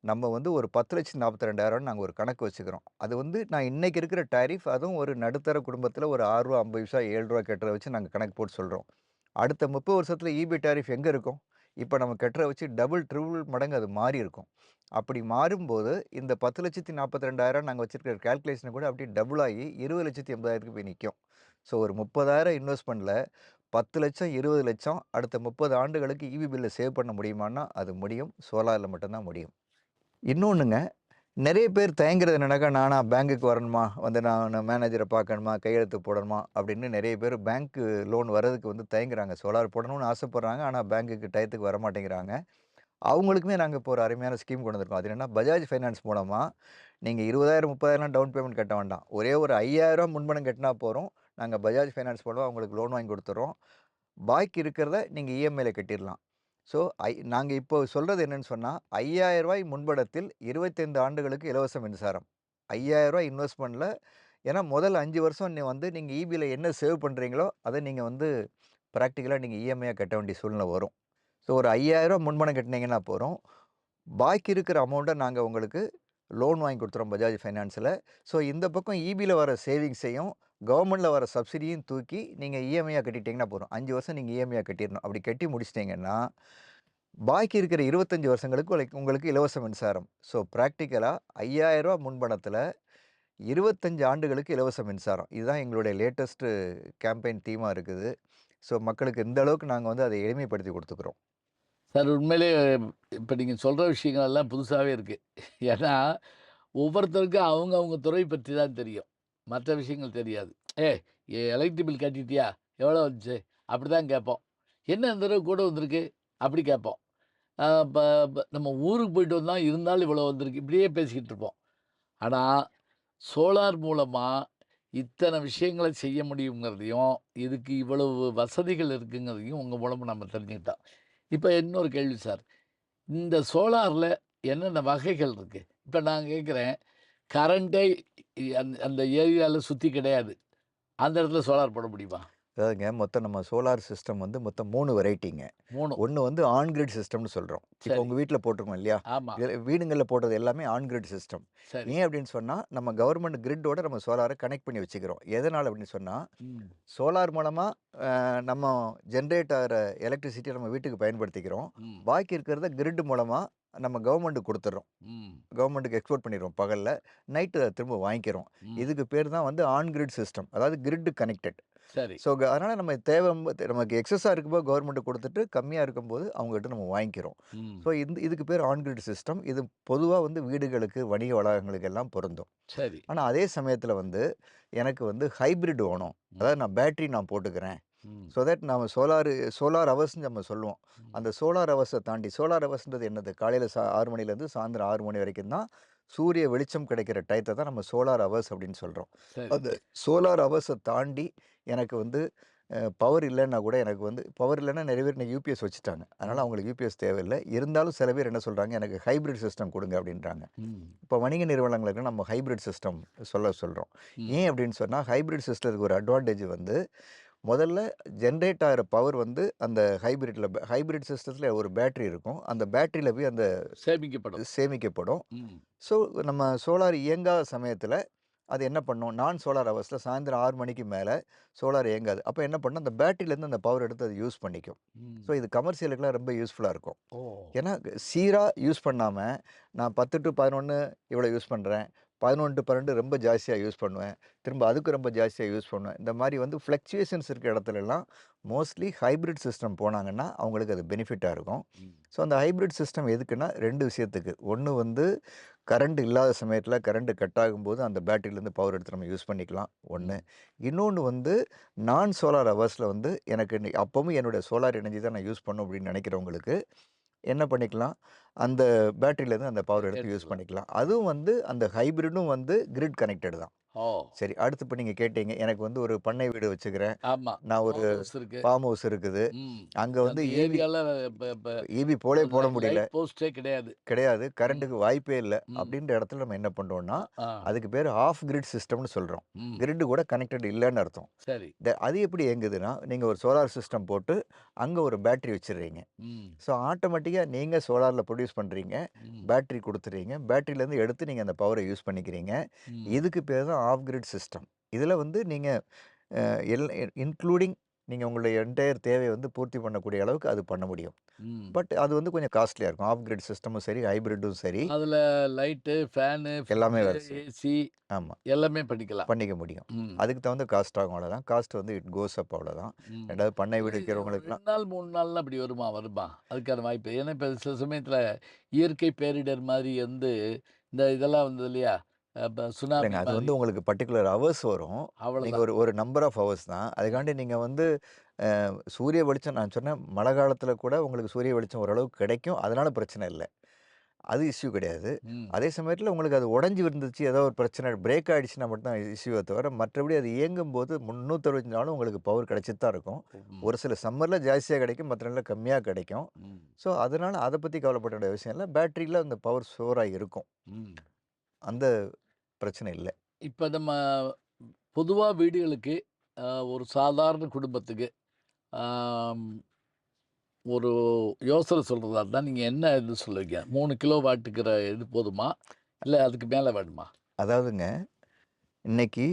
Speaker 1: நம்ம வந்து ஒரு 10,42,000 நாங்கள் ஒரு கணக்கு வச்சுக்கிறோம். அது வந்து நான் இன்றைக்கி இருக்கிற டாரிஃப், அதுவும் ஒரு நடுத்தர குடும்பத்தில் ஒரு ரூ. 6.50, ரூ. 7 கட்டுறத வச்சு நாங்கள் கணக்கு போட்டு சொல்கிறோம். அடுத்த 30 வருஷத்தில் இபி டாரிஃப் எங்கே இருக்கும்? இப்போ நம்ம கட்டுறத வச்சு டபுள், ட்ரிபிள் மடங்கு அது மாறி இருக்கும். அப்படி மாறும்போது இந்த 10,42,000 நாங்கள் வச்சுருக்கிற கால்குலேஷனை கூட அப்படியே டபுள் ஆகி 20,80,000க்கு போய் நிற்கும். ஸோ ஒரு 30,000 இன்வெஸ்ட்மெண்ட்டில் 10,00,000, 20,00,000 அடுத்த 30 ஆண்டுகளுக்கு இபி பில்லை சேவ் பண்ண முடியுமான்னா அது முடியும். சோலாரில் மட்டும்தான் முடியும். இன்னொன்றுங்க, நெறைய பேர் தயங்குறது என்னன்னாக்கா, நானா பேங்குக்கு வரணுமா? வந்து நான் மேனேஜர பார்க்கணுமா? கையெழுத்து போடணுமா? அப்படின்னு நெறைய பேர் பேங்க்கு லோன் வரதுக்கு வந்து தயங்குறாங்க. சோலார் போடணும்னு ஆசைப்படுறாங்க. ஆனா பேங்குக்கு டயத்துக்கு வரமாட்டேங்கிறாங்க. அவங்களுக்குமே நாங்க இப்போ ஒரு அருமையான ஸ்கீம் கொண்டு வந்திருக்கோம். அது என்னன்னா, பஜாஜ் ஃபைனான்ஸ் மூலமா நீங்க 20,000 30,000 டவுன் பேமெண்ட் கட்ட வேண்டாம். ஒரே ஒரு ரூ. 5,000 முன்பணம் கட்டினா போதும். நாங்க பஜாஜ் ஃபைனான்ஸ் மூலமா உங்களுக்கு லோன் வாங்கி குடுத்துர்றோம். பாக்கி இருக்கிறத நீங்க இஎம்ஐல கட்டிறலாம். ஸோ, நாங்க இப்போ சொல்றது என்னன்னு சொன்னா, ரூ. 5,000 முன்பணத்தில் 25 ஆண்டுகளுக்கு இலவச மின்சாரம். ரூ. 5,000 இன்வெஸ்ட்மென்ட்ல ஏன்னா முதல் 5 வருஷம் வந்து நீங்க ஈபில என்ன சேவ் பண்றீங்களோ, அத நீங்க வந்து பிராக்டிகலா நீங்க இஎம்ஐயா கட்ட வேண்டிய சூழ்நிலை வரும். ஸோ, ஒரு ரூ. 5,000 முன்பணம் கட்டுனீங்கன்னா போதும். பாக்கி இருக்கிற அமௌண்ட்ட நாங்க உங்களுக்கு லோன் வாங்கி குடுத்துறோம் பஜாஜ் ஃபைனான்ஸ்ல. ஸோ, இந்த பக்கம் ஈபில வர சேவிங்ஸையும், கவர்மெண்ட்ல வர சப்சிடியும் தூக்கி நீங்க இஎம்ஐயா கட்டிட்டீங்கன்னா போதும். 5 வருஷம் நீங்க இஎம்ஐயா கட்டிறணும். அப்படி கட்டி முடிச்சிட்டீங்கன்னா, பாக்கி இருக்கிற 25 வருஷங்களுக்கு உங்களுக்கு இலவச மின்சாரம். ஸோ, பிராக்டிகலா ரூ. 5,000 முன்பணத்துல 25 ஆண்டுகளுக்கு இலவச மின்சாரம். இதுதான் எங்களுடைய லேட்டஸ்ட் கேம்பெயின் தீமா இருக்குது. ஸோ, மக்களுக்கு இந்த அளவுக்கு நாங்க வந்து அதை எளிமைப்படுத்தி குடுத்துக்கிறோம்.
Speaker 2: சார் உண்மையிலேயே இப்ப நீங்க சொல்ற விஷயங்கள் எல்லாம் புதுசாவே இருக்கு. ஏன்னா, ஒவ்வொருத்தருக்கும் அவங்க துறை பற்றி தான் தெரியும். மற்ற விஷயங்கள் தெரியாது. "ஏய் எலக்ட்ரிக் பில் கட்டிட்டியா? எவ்வளோ வந்துச்சு?" அப்படிதான் கேட்போம். "என்ன இந்த தடவ கூட வந்திருக்கு?" அப்படி கேட்போம். அ ப ப நம்ம ஊருக்கு போயிட்டு வந்தோம், இருந்தாலும் இவ்வளோ வந்திருக்கு. இப்படியே பேசிக்கிட்டு இருப்போம். ஆனா, சோலார் மூலமா இத்தன விஷயங்கள செய்ய முடியுங்கிறதையும், இதுக்கு இவ்வளவு வசதிகள் இருக்குங்கிறதையும் உங்க மூலமா நம்ம தெரிஞ்சுக்கிட்டோம். இப்ப இன்னொரு கேள்வி சார். இந்த சோலார்ல என்னென்ன வகைகள் இருக்கு? இப்ப நான் கேட்கிறேன், கரண்டே அந்த ஏரியால சுத்தி கிடையாது. அந்த இடத்துல சோலார் போட முடியுமா?
Speaker 1: அதாவதுங்க மொத்தம் நம்ம சோலார் சிஸ்டம் வந்து மொத்தம் 3 வெரைட்டிங்க.
Speaker 2: 3
Speaker 1: ஒண்ணு வந்து ஆன் கிரிட் சிஸ்டம்னு சொல்றோம். இப்போ
Speaker 2: சரி.
Speaker 1: உங்க வீட்ல போட்டிருக்கோம் இல்லையா?
Speaker 2: ஆமா.
Speaker 1: வீடுங்கள்ல போடுறது எல்லாமே ஆன் கிரிட் சிஸ்டம்.
Speaker 2: சரி.
Speaker 1: ஏன் அப்படின்னு சொன்னா, நம்ம கவர்மெண்ட் கிரிட்டோட நம்ம சோலார கனெக்ட் பண்ணி வச்சுக்கிறோம். எதனால அப்படின்னு சொன்னா,
Speaker 2: ம்.
Speaker 1: சோலார் மூலமா நம்ம ஜெனரேட் ஆகுற எலக்ட்ரிசிட்டிய நம்ம வீட்டுக்கு பயன்படுத்திக்கிறோம்.
Speaker 2: ம்.
Speaker 1: பாக்கி இருக்கிறத கிரிட் மூலமா நம்ம கவர்மெண்ட்டுக்கு குடுத்துர்றோம்.
Speaker 2: ம்.
Speaker 1: கவர்மெண்ட்டுக்கு எக்ஸ்போர்ட் பண்ணிருவோம் பகல்ல. நைட்டு அத திரும்ப வாங்கிக்கிறோம்.
Speaker 2: ம்.
Speaker 1: இதுக்கு பேர் தான் வந்து ஆன் கிரிட் சிஸ்டம். அதாவது கிரிட் கனெக்டட்.
Speaker 2: சரி.
Speaker 1: ஸோ, அதனால நம்ம நமக்கு எக்ஸஸா இருக்கும்போது கவர்மெண்ட்டுக்கு குடுத்துட்டு, கம்மியா இருக்கும்போது அவங்ககிட்ட நம்ம வாங்கிக்கிறோம்.
Speaker 2: ம்.
Speaker 1: ஸோ, இதுக்கு பேர் ஆன் கிரிட் சிஸ்டம். இது பொதுவா வந்து வீடுகளுக்கு, வணிக வளாகங்களுக்கு எல்லாம் பொருந்தும்.
Speaker 2: சரி.
Speaker 1: ஆனா, அதே சமயத்தில வந்து எனக்கு வந்து ஹைபிரிட் வேணும்.
Speaker 2: ம்.
Speaker 1: அதாவது நான் பேட்டரி நான் போட்டுக்கிறேன்.
Speaker 2: ம்.
Speaker 1: ஸோ தட் நம்ம சோலார் ஹவர்ஸ்ன்னு நம்ம சொல்லுவோம்.
Speaker 2: ம்.
Speaker 1: அந்த சோலார் ஹவர்ஸ தாண்டி சோலார் ஹவர்ஸ்ன்றது என்னது? காலையில 6 மணிலேருந்து சாயந்தரம் 6 மணி வரைக்கும் தான் சூரிய வெளிச்சம் கிடைக்கிற டயத்த தான் நம்ம சோலார் ஹவர்ஸ் அப்படின்னு சொல்றோம்.
Speaker 2: சரி.
Speaker 1: அந்த சோலார் ஹவர்ஸ தாண்டி எனக்கு வந்து பவர் இல்லன்னா கூட எனக்கு வந்து பவர் இல்லன்னா நெறைய பேர் இன்னைக்கு யூபிஎஸ் வச்சுட்டாங்க. அதனால
Speaker 2: ம்.
Speaker 1: அவங்களுக்கு யூபிஎஸ் தேவையில்ல. இருந்தாலும் சில பேர் என்ன சொல்றாங்க, எனக்கு ஹைபிரிட் சிஸ்டம் குடுங்க அப்படின்றாங்க.
Speaker 2: ம்.
Speaker 1: இப்போ வணிக நிறுவனங்களுக்கு நம்ம ஹைபிரிட் சிஸ்டம் சொல்றோம்.
Speaker 2: ம்.
Speaker 1: ஏன் அப்படின்னு சொன்னா, ஹைபிரிட் சிஸ்டத்துக்கு ஒரு அட்வான்டேஜ் வந்து, முதல்ல ஜெனரேட் ஆகுற பவர் வந்து அந்த ஹைபிரிட் சிஸ்டத்துல ஒரு பேட்டரி இருக்கும். அந்த பேட்டரியில போய் அந்த
Speaker 2: சேமிக்கப்படும்.
Speaker 1: சேமிக்கப்படும்.
Speaker 2: ம்.
Speaker 1: ஸோ, நம்ம சோலார் இயங்காத சமயத்துல அது என்ன பண்ணும், நான் சோலார் ஹவர்ஸ்ல சாயந்திரம் 6 மணிக்கு மேல சோலார் இயங்காது. அப்ப என்ன பண்ணும், அந்த பேட்டரியிலேருந்து அந்த பவர் எடுத்து அது யூஸ் பண்ணிக்கும். ஸோ,
Speaker 2: ம்.
Speaker 1: இது கமர்ஷியலுக்குலாம் ரொம்ப யூஸ்ஃபுல்லா இருக்கும்.
Speaker 2: ஓ!
Speaker 1: ஏன்னா, சீரா யூஸ் பண்ணாம, நான் 10 டூ 11 இவ்வளோ யூஸ் பண்றேன். 11 டூ 12 ரொம்ப ஜாஸ்தியா யூஸ் பண்ணுவேன். திரும்ப அதுக்கு ரொம்ப ஜாஸ்தியா யூஸ் பண்ணுவேன். இந்த மாரி வந்து ஃப்ளக்சுவேஷன்ஸ் இருக்க இடத்துலலாம் மோஸ்ட்லி ஹைபிரிட் சிஸ்டம் போனாங்கன்னா, அவங்களுக்கு அது பெனிஃபிட்டா இருக்கும்.
Speaker 2: ம்.
Speaker 1: ஸோ, அந்த ஹைபிரிட் சிஸ்டம் எதுக்குன்னா 2 விஷயத்துக்கு. ஒண்ணு வந்து கரண்ட் இல்லாத சமயத்தில கரண்ட் கட் ஆகும்போது அந்த பேட்டரியிலேருந்து பவர் எடுத்து நம்ம யூஸ் பண்ணிக்கலாம், ஒண்ணு.
Speaker 2: ம்.
Speaker 1: இன்னொன்னு வந்து நான் சோலார் ஹவர்ஸ்ல வந்து எனக்கு அப்பவும் என்னோட சோலார் எனர்ஜி தான் நான் யூஸ் பண்ணணும் அப்படின்னு நினைக்கிறவங்களுக்கு என்ன பண்ணிக்கலாம், அந்த பேட்டரியிலேருந்து அந்த பவர் எடுத்து யூஸ்
Speaker 2: எடுத்துக்கலாம்.
Speaker 1: பண்ணிக்கலாம். அதுவும் வந்து அந்த ஹைபிரிடும் வந்து கிரிட் கனெக்டட் தான்.
Speaker 2: ஓ!
Speaker 1: சரி, அடுத்து இப்ப நீங்க கேட்டீங்க, எனக்கு வந்து ஒரு பண்ணை வீடு வச்சுக்கிறேன்.
Speaker 2: ஆமா.
Speaker 1: நான் ஒரு
Speaker 2: பவர் ஹவுஸ் இருக்கு.
Speaker 1: ஃபார்ம் ஹவுஸ் இருக்குது.
Speaker 2: ம்.
Speaker 1: அங்க வந்து
Speaker 2: அந்த ஏரியால இப்ப இப்ப
Speaker 1: ஈபி போட முடியல.
Speaker 2: லைட் போஸ்ட்டே கிடையாது.
Speaker 1: கிடையாது.
Speaker 2: ம்.
Speaker 1: கரண்ட்டுக்கு வாய்ப்பே இல்ல.
Speaker 2: ம்.
Speaker 1: அப்படின்ற இடத்துல நம்ம என்ன பண்றோம்னா,
Speaker 2: ஆ.
Speaker 1: அதுக்கு பேரு ஆஃப் கிரிட் சிஸ்டம்னு சொல்றோம்.
Speaker 2: ம்.
Speaker 1: கிரிட் கூட கனெக்டட் இல்லன்னு அர்த்தம்.
Speaker 2: சரி.
Speaker 1: அது எப்படி இயங்குதுன்னா, நீங்க ஒரு சோலார் சிஸ்டம் போட்டு, அங்க ஒரு பேட்டரி வச்சுடுறீங்க.
Speaker 2: ம்.
Speaker 1: ஸோ ஆட்டோமேட்டிக்கா நீங்க சோலார்ல ப்ரொடியூஸ் பண்றீங்க.
Speaker 2: ம்.
Speaker 1: பேட்டரி குடுத்துறீங்க. பேட்டரியிலேருந்து எடுத்து நீங்க அந்த பவர யூஸ் பண்ணிக்கிறீங்க.
Speaker 2: ம்.
Speaker 1: இதுக்கு பேர் தான் ஆஃப் கிரிட் சிஸ்டம். இதுல வந்து நீங்க அ எல் இன்க்ளூடிங் நீங்க உங்களுடைய என்டயர் தேவைய வந்து பூர்த்தி பண்ணக்கூடிய அளவுக்கு அது பண்ண முடியும்.
Speaker 2: ம்.
Speaker 1: பட் அது வந்து கொஞ்சம் காஸ்ட்லியா இருக்கும். ஆஃப் கிரிட் சிஸ்டமும் சரி, ஹைபிரிட்டும் சரி,
Speaker 2: அதுல லைட்டு, ஃபேனு,
Speaker 1: எல்லாமே
Speaker 2: ஃப்ரிட்ஜு,
Speaker 1: வருது.
Speaker 2: ஏசி
Speaker 1: ஆமா.
Speaker 2: எல்லாமே பண்ணிக்கலாம்.
Speaker 1: பண்ணிக்க முடியும்.
Speaker 2: ம்.
Speaker 1: அதுக்கு தகுந்த காஸ்ட் ஆகும் அவ்வளோதான். காஸ்ட் வந்து இட் கோஸ் அப் அவ்வளோதான்.
Speaker 2: ம்.
Speaker 1: 2வது பண்ணை வீடு
Speaker 2: இது ஒரு
Speaker 1: இருக்கிறவங்களுக்குலாம்
Speaker 2: 2 நாள், 3 நாள்ல அப்படி வருமா? அதுக்கான வாய்ப்பு. ஏன்னா, இப்ப சில சமயத்துல இயற்கை பேரிடர் மாரி வந்து இந்த இதெல்லாம் வந்தது இல்லையா? சுனாமி
Speaker 1: இல்லங்க. அது
Speaker 2: மாரி.
Speaker 1: வந்து உங்களுக்கு பர்ட்டிகுலர் ஹவர்ஸ் வரும். நீங்க
Speaker 2: அவ்வளோதான்.
Speaker 1: ஒரு ஒரு நம்பர் ஆஃப் ஹவர்ஸ் தான்.
Speaker 2: ம்.
Speaker 1: அதுக்காண்டி நீங்க வந்து சூரிய வெளிச்சம் நான் சொன்னேன் மழை காலத்தில கூட உங்களுக்கு சூரிய வெளிச்சம் ஓரளவுக்கு கிடைக்கும். அதனால பிரச்சனை இல்ல. அது இஷ்யூ கிடையாது.
Speaker 2: ம்.
Speaker 1: அதே சமயத்தில உங்களுக்கு அது உடைஞ்சு இருந்துச்சு, ஏதோ ஒரு பிரச்சனை பிரேக் ஆயிடுச்சுன்னா மட்டும் தான் இஷ்யூவே தவிர, மற்றபடி அது இயங்கும்போது 365 நாளும் உங்களுக்கு பவர் கிடைச்சிட்டு தான் இருக்கும்.
Speaker 2: ம்.
Speaker 1: ஒரு சில சம்மர்ல ஜாஸ்தியா கிடைக்கும், மத்த நாள்ல கம்மியா கிடைக்கும்.
Speaker 2: ம்.
Speaker 1: ஸோ, அதனால அத பத்தி கவலைப்பட வேண்டிய அவசியம் இல்ல. பேட்டரியில அந்த பவர் ஸ்டோரா இருக்கும்.
Speaker 2: ம்.
Speaker 1: அந்த பிரச்சனை இல்ல.
Speaker 2: இப்ப நம்ம பொதுவா வீடுகளுக்கு ஒரு சாதாரண குடும்பத்துக்கு ஆம், ஒரு யோசனை சொல்றதா இருந்தா, நீங்க என்ன இது சொல்லுவீங்க? 3 கிலோ வாட்டுக்கிற இது போதுமா? இல்ல அதுக்கு மேல வேணுமா?
Speaker 1: அதாவதுங்க, இன்னைக்கு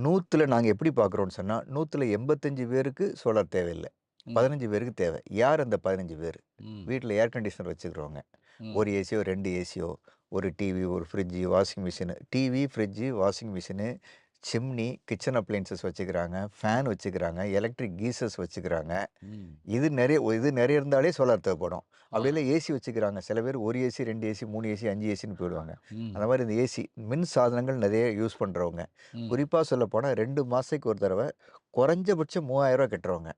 Speaker 1: 100ல நாங்க எப்படி பார்க்குறோம்னு சொன்னா, 100ல 85 பேருக்கு சோலார் தேவையில்ல.
Speaker 2: ம்.
Speaker 1: 15 பேருக்கு தேவை. யார் அந்த 15 பேரு?
Speaker 2: ம்.
Speaker 1: வீட்ல ஏர் கண்டிஷனர் வச்சுக்கிறவங்க.
Speaker 2: ம்.
Speaker 1: 1 ஏசியோ, 2 ஏசியோ, ஒரு டிவி, ஒரு fridge, washing machine. TV, fridge, washing machine, chimney, kitchen appliances வச்சுக்கிறாங்க, ஃபேன் வச்சுக்கிறாங்க, எலக்ட்ரிக் கீசர்ஸ் வச்சுக்கிறாங்க.
Speaker 2: ம்.
Speaker 1: இது நெறைய இருந்தாலே சோலார் தேவைப்படும். அப்படி
Speaker 2: ஆஹா.
Speaker 1: இல்ல ஏசி வச்சுக்கிறாங்க. சில பேர் 1 ஏசி, 2 ஏசி, 3 ஏசி, 5 ஏசின்னு போயிடுவாங்க.
Speaker 2: ம்.
Speaker 1: அந்த மாரி இந்த ஏசி, மின் சாதனங்கள் நெறைய யூஸ் பண்றவங்க.
Speaker 2: ம்.
Speaker 1: குறிப்பா சொல்லப்போனா 2 மாசத்துக்கு ஒரு தடவ குறைஞ்சபட்சம் ரூ. 3000 கட்டுறவங்க.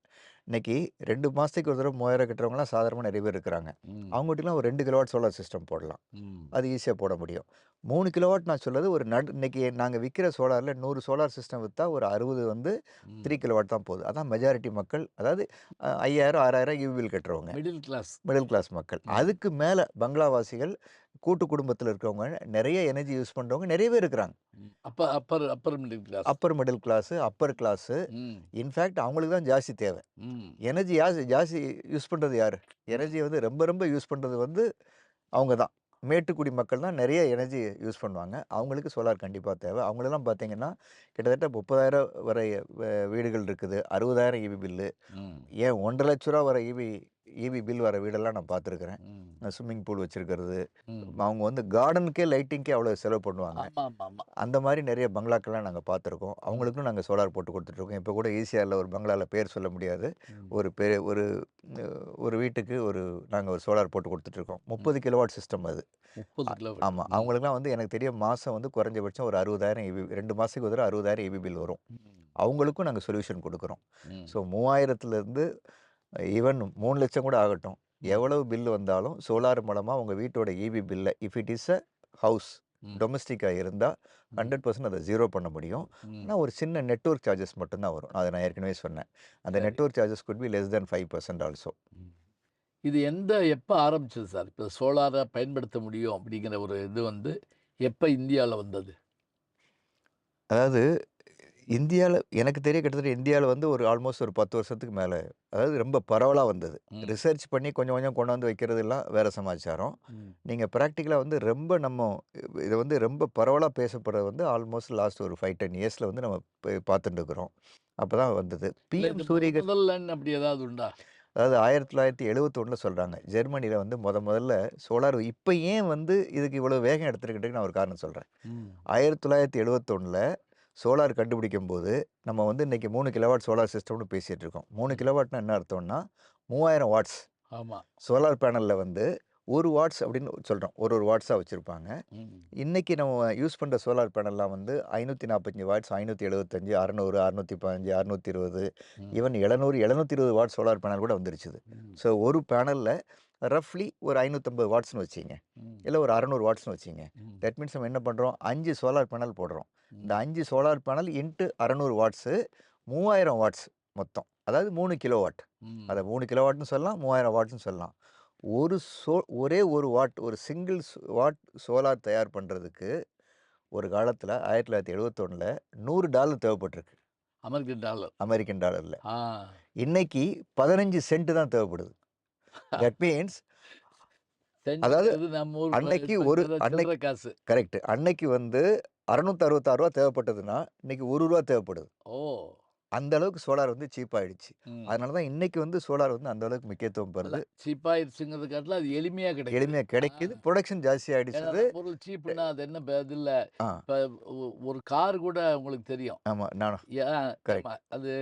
Speaker 1: இன்னைக்கு 2 மாசத்துக்கு ஒரு தடவ ரூ. 3000 கட்டுறவங்கலாம் சாதாரணமா நெறைய பேர் இருக்கிறாங்க.
Speaker 2: ம்.
Speaker 1: அவங்ககிட்டலாம் ஒரு 2 கிலோவாட் சோலார் சிஸ்டம் போடலாம்.
Speaker 2: ம்.
Speaker 1: அது ஈஸியா போட முடியும். 3 கிலோவாட் நான் சொல்றது ஒரு இன்னைக்கு நாங்க விக்கிற சோலார்ல 100 சோலார் சிஸ்டம் வித்தா ஒரு 60 வந்து
Speaker 2: ம்.
Speaker 1: 3 கிலோவாட் தான் போகுது. அதான் மெஜாரிட்டி மக்கள். அதாவது 5000, 6000 ஈபி பில் கட்டுறவங்க.
Speaker 2: Middle class.
Speaker 1: மிடில் கிளாஸ் மக்கள்.
Speaker 2: ம்.
Speaker 1: அதுக்கு மேல பங்களாவாசிகள், கூட்டு குடும்பத்தில இருக்கிறவங்க, நெறைய எனர்ஜி யூஸ் பண்றவங்க நெறைய பேர் இருக்கிறாங்க.
Speaker 2: ம். Upper middle class.
Speaker 1: Upper middle class, upper class.
Speaker 2: ம்.
Speaker 1: இன்ஃபாக்ட் அவங்களுக்கு தான் ஜாஸ்தி தேவை.
Speaker 2: ம்.
Speaker 1: எனர்ஜி ஜாஸ்தி யூஸ் பண்றது யாரு? எனர்ஜிய வந்து ரொம்ப ரொம்ப யூஸ் பண்றது வந்து அவங்க தான். மேட்டுக்குடி மக்கள் தான் நெறைய எனர்ஜி யூஸ் பண்ணுவாங்க. அவங்களுக்கு சோலார் கண்டிப்பா தேவை. அவங்களலாம் பார்த்தீங்கன்னா, கிட்டத்தட்ட 30,000 வரை வீடுகள் இருக்குது. 60,000 ஈபி பில்லு.
Speaker 2: ம்.
Speaker 1: ஏன் ரூ. 1,50,000 வர ஈபி பில் வர வீடெல்லாம் நான் பார்த்துருக்கிறேன்.
Speaker 2: ம்.
Speaker 1: ஸ்விம்மிங் பூல் வச்சிருக்கிறது.
Speaker 2: ம்.
Speaker 1: அவங்க வந்து கார்டனுக்கே, லைட்டிங்க்கே அவ்வளோ செலவு பண்ணுவாங்க.
Speaker 2: ஆமாமாமா.
Speaker 1: அந்த மாரி நெறைய பங்களாக்கள்லாம் நாங்க பார்த்துருக்கோம்.
Speaker 2: ம்.
Speaker 1: அவங்களுக்கும் நாங்க சோலார் போட்டு குடுத்துட்டுருக்கோம். இப்போ கூட ஈசிஆர்ல ஒரு பங்களால பேர் சொல்ல முடியாது.
Speaker 2: ம்.
Speaker 1: ஒரு பெ ஒரு அ ஒரு வீட்டுக்கு நாங்க ஒரு சோலார் போட்டு குடுத்துட்டுருக்கோம்.
Speaker 2: ம்.
Speaker 1: 30 கிலோவாட் சிஸ்டம் அது.
Speaker 2: 30 கிலோவாட்.
Speaker 1: ஆமா.
Speaker 2: ம்.
Speaker 1: அவங்களுக்குலாம் வந்து எனக்கு தெரியும் மாசம் வந்து குறைஞ்சபட்சம் ஒரு 60,000 2 மாசத்துக்கு ஒரு தடவ 60,000 பில் வரும்.
Speaker 2: ம்.
Speaker 1: அவங்களுக்கும் நாங்க சொல்யூஷன் குடுக்குறோம்.
Speaker 2: ம்.
Speaker 1: ஸோ 3000த்துலேருந்து ஈவன் 3,00,000 கூட ஆகட்டும்.
Speaker 2: ம்.
Speaker 1: எவ்வளவு பில் வந்தாலும் சோலார் மூலமா உங்க வீட்டோட ஈபி பில்ல if it is a house
Speaker 2: ம்.
Speaker 1: டொமஸ்டிக்கா இருந்தா
Speaker 2: ம்.
Speaker 1: 100% அத 0 பண்ண முடியும்.
Speaker 2: ம்.
Speaker 1: ஆனா ஒரு சின்ன நெட்வொர்க் சார்ஜஸ் மட்டும் தான் வரும். அத நான் ஏற்கனவே சொன்னேன். அந்த
Speaker 2: சரி.
Speaker 1: Network charges could be less than 5% also.
Speaker 2: ம். இது எப்ப ஆரம்பிச்சது சார்? இப்ப சோலார பயன்படுத்த முடியும் அப்படிங்கிற ஒரு இது எப்ப இந்தியால வந்தது?
Speaker 1: அதாவது எனக்கு தெரிய கிட்டத்தட்ட இந்தியால வந்து ஒரு ஆல்மோஸ்ட் ஒரு 10 வருஷத்துக்கு மேல அதாவது ரொம்ப பரவலா வந்தது.
Speaker 2: ம்.
Speaker 1: ரிசர்ச் பண்ணி கொஞ்சம் கொஞ்சம் கொண்டு வந்து வைக்கிறதெல்லாம் வேற சமாச்சாரம்.
Speaker 2: ம்.
Speaker 1: நீங்க பிராக்டிகலா வந்து இத வந்து ரொம்ப பரவலா பேசப்படுறது வந்து ஆல்மோஸ்ட் லாஸ்ட் ஒரு 5, 10 இயர்ஸ்ல வந்து நம்ம பார்த்துட்டு இருக்கிறோம். அப்பதான் வந்தது.
Speaker 2: இல்ல
Speaker 1: பிஎம்
Speaker 2: இது
Speaker 1: சூரியகர்
Speaker 2: முதல்லன்னு அப்படி ஏதாவது உண்டா?
Speaker 1: அதாவது 1971ல சொல்றாங்க. ஜெர்மனில வந்து முதல்ல சோலார் இப்ப ஏன் வந்து இதுக்கு இவ்வளவு வேகம் எடுத்திருக்குன்றதுக்கு நான் ஒரு காரணம் சொல்றேன்.
Speaker 2: ம்.
Speaker 1: 1971ல சோலார் கண்டுபிடிக்கும்போது, நம்ம வந்து இன்னைக்கு 3 கிலோவாட் சோலார் சிஸ்டம்னு பேசிட்டு இருக்கோம். 3
Speaker 2: ம்.
Speaker 1: கிலோவாட்னா என்ன அர்த்தம்னா, 3000 வாட்ஸ்.
Speaker 2: ஆமா.
Speaker 1: சோலார் பேனல்ல வந்து 1 வாட்ஸ் அப்படின்னு சொல்றோம். ஒரு வாட்ஸா வச்சிருப்பாங்க.
Speaker 2: ம்.
Speaker 1: இன்னைக்கு நம்ம யூஸ் பண்ற சோலார் பேனல்லாம் வந்து 545 வாட்ஸ், 575, 600, 615, 620
Speaker 2: ம்.
Speaker 1: ஈவன் 700, 720 வாட் சோலார் பேனல் கூட வந்துருச்சுது.
Speaker 2: ம்.
Speaker 1: ஸோ ஒரு பேனல்ல ரஃப்லி ஒரு 550 வாட்ஸ்ன்னு வச்சுக்கங்க.
Speaker 2: ம்.
Speaker 1: இல்ல ஒரு 600 வாட்ஸ்ன்னு வச்சுக்கங்க.
Speaker 2: ம்.
Speaker 1: தட் மீன்ஸ் நம்ம என்ன பண்றோம்? 5 சோலார் பேனல் போடுறோம். இந்த
Speaker 2: ம்.
Speaker 1: 5 solar panel into 600 watts 3000 watts மொத்தம். அதாவது 3 கிலோவாட்.
Speaker 2: ம்.
Speaker 1: அத 3 கிலோவாட்ன்னு சொல்லலாம், 3000 வாட்ஸ்ன்னு சொல்லலாம். ஒரே 1 வாட் ஒரு சிங்கிள் வாட் சோலார் தயார் பண்றதுக்கு ஒரு காலத்துல 1971ல $100 தேவைப்பட்டிருக்கு.
Speaker 2: American dollar.
Speaker 1: அமெரிக்கன் டாலர்ல.
Speaker 2: ஆ.
Speaker 1: இன்னைக்கு 15 சென்ட் தான் தேவைப்படுது. தட் மீன்ஸ் அதாவது
Speaker 2: சென்ட்ங்கிறது நம்ம ஊர்
Speaker 1: அன்னைக்கு
Speaker 2: இப்ப
Speaker 1: ஒரு
Speaker 2: சில்லற காசு.
Speaker 1: கரெக்ட். அன்னைக்கு வந்து ரூ. 666 தேவைப்பட்டதுன்னா, இன்னைக்கு ரூ. 1 தேவைப்படுது.
Speaker 2: ஓ!
Speaker 1: அந்த அளவுக்கு சோலார் வந்து சீப் ஆயிடுச்சு.
Speaker 2: ம்.
Speaker 1: அதனால தான் இன்னைக்கு வந்து சோலார் வந்து அந்த அளவுக்கு முக்கியத்துவம் பெறுது.
Speaker 2: அதான் சீப்பாயிருச்சுங்கிறத காட்டிலும் அது எளிமையா கிடைக்குது.
Speaker 1: எளிமையா
Speaker 2: ஆ.
Speaker 1: கிடைக்குது. புரொடக்ஷன் ஜாஸ்தி
Speaker 2: ஏன்னா
Speaker 1: ஆயிடுச்சுது.
Speaker 2: நம்ம ஊர்ல சீப்புன்னா அது என்ன இது இல்ல.
Speaker 1: ஆ
Speaker 2: இப்ப ஒரு கார் கூட உங்களுக்கு தெரியும்.
Speaker 1: ஆமா. நானும்
Speaker 2: ஏன்
Speaker 1: கரெக்ட்.
Speaker 2: ஆமா. அது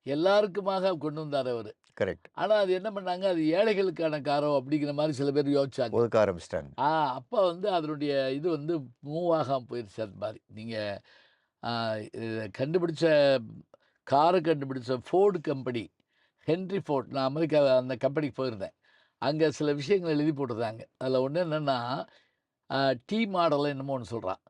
Speaker 2: எல்லாருக்குமாக கொண்டு வந்தாரு அவரு.
Speaker 1: கரெக்ட்.
Speaker 2: ஆனா அது என்ன பண்ணாங்க, அது ஏழைகளுக்கான காரோ அப்படிங்கிற மாரி சில பேர் யோசிச்சாங்க.
Speaker 1: ஒதுக்க ஆரம்பிச்சுட்டாங்க.
Speaker 2: ஆ அப்ப வந்து அதனுடைய இது வந்து மூவ் ஆகாம போயிருச்சு அது மாரி. நீங்க ஆ இத கண்டுபிடிச்ச கார கண்டுபிடிச்ச ஃபோர்டு கம்பெனி, ஹென்றி ஃபோர்ட். நான் அமெரிக்கா அந்த கம்பெனிக்கு போயிருந்தேன். அங்க சில விஷயங்கள் எழுதி போட்டிருந்தாங்க. அதுல ஒண்ணு என்னன்னா, அ டி மாடல் என்னமோ ஒண்ணு சொல்றான்.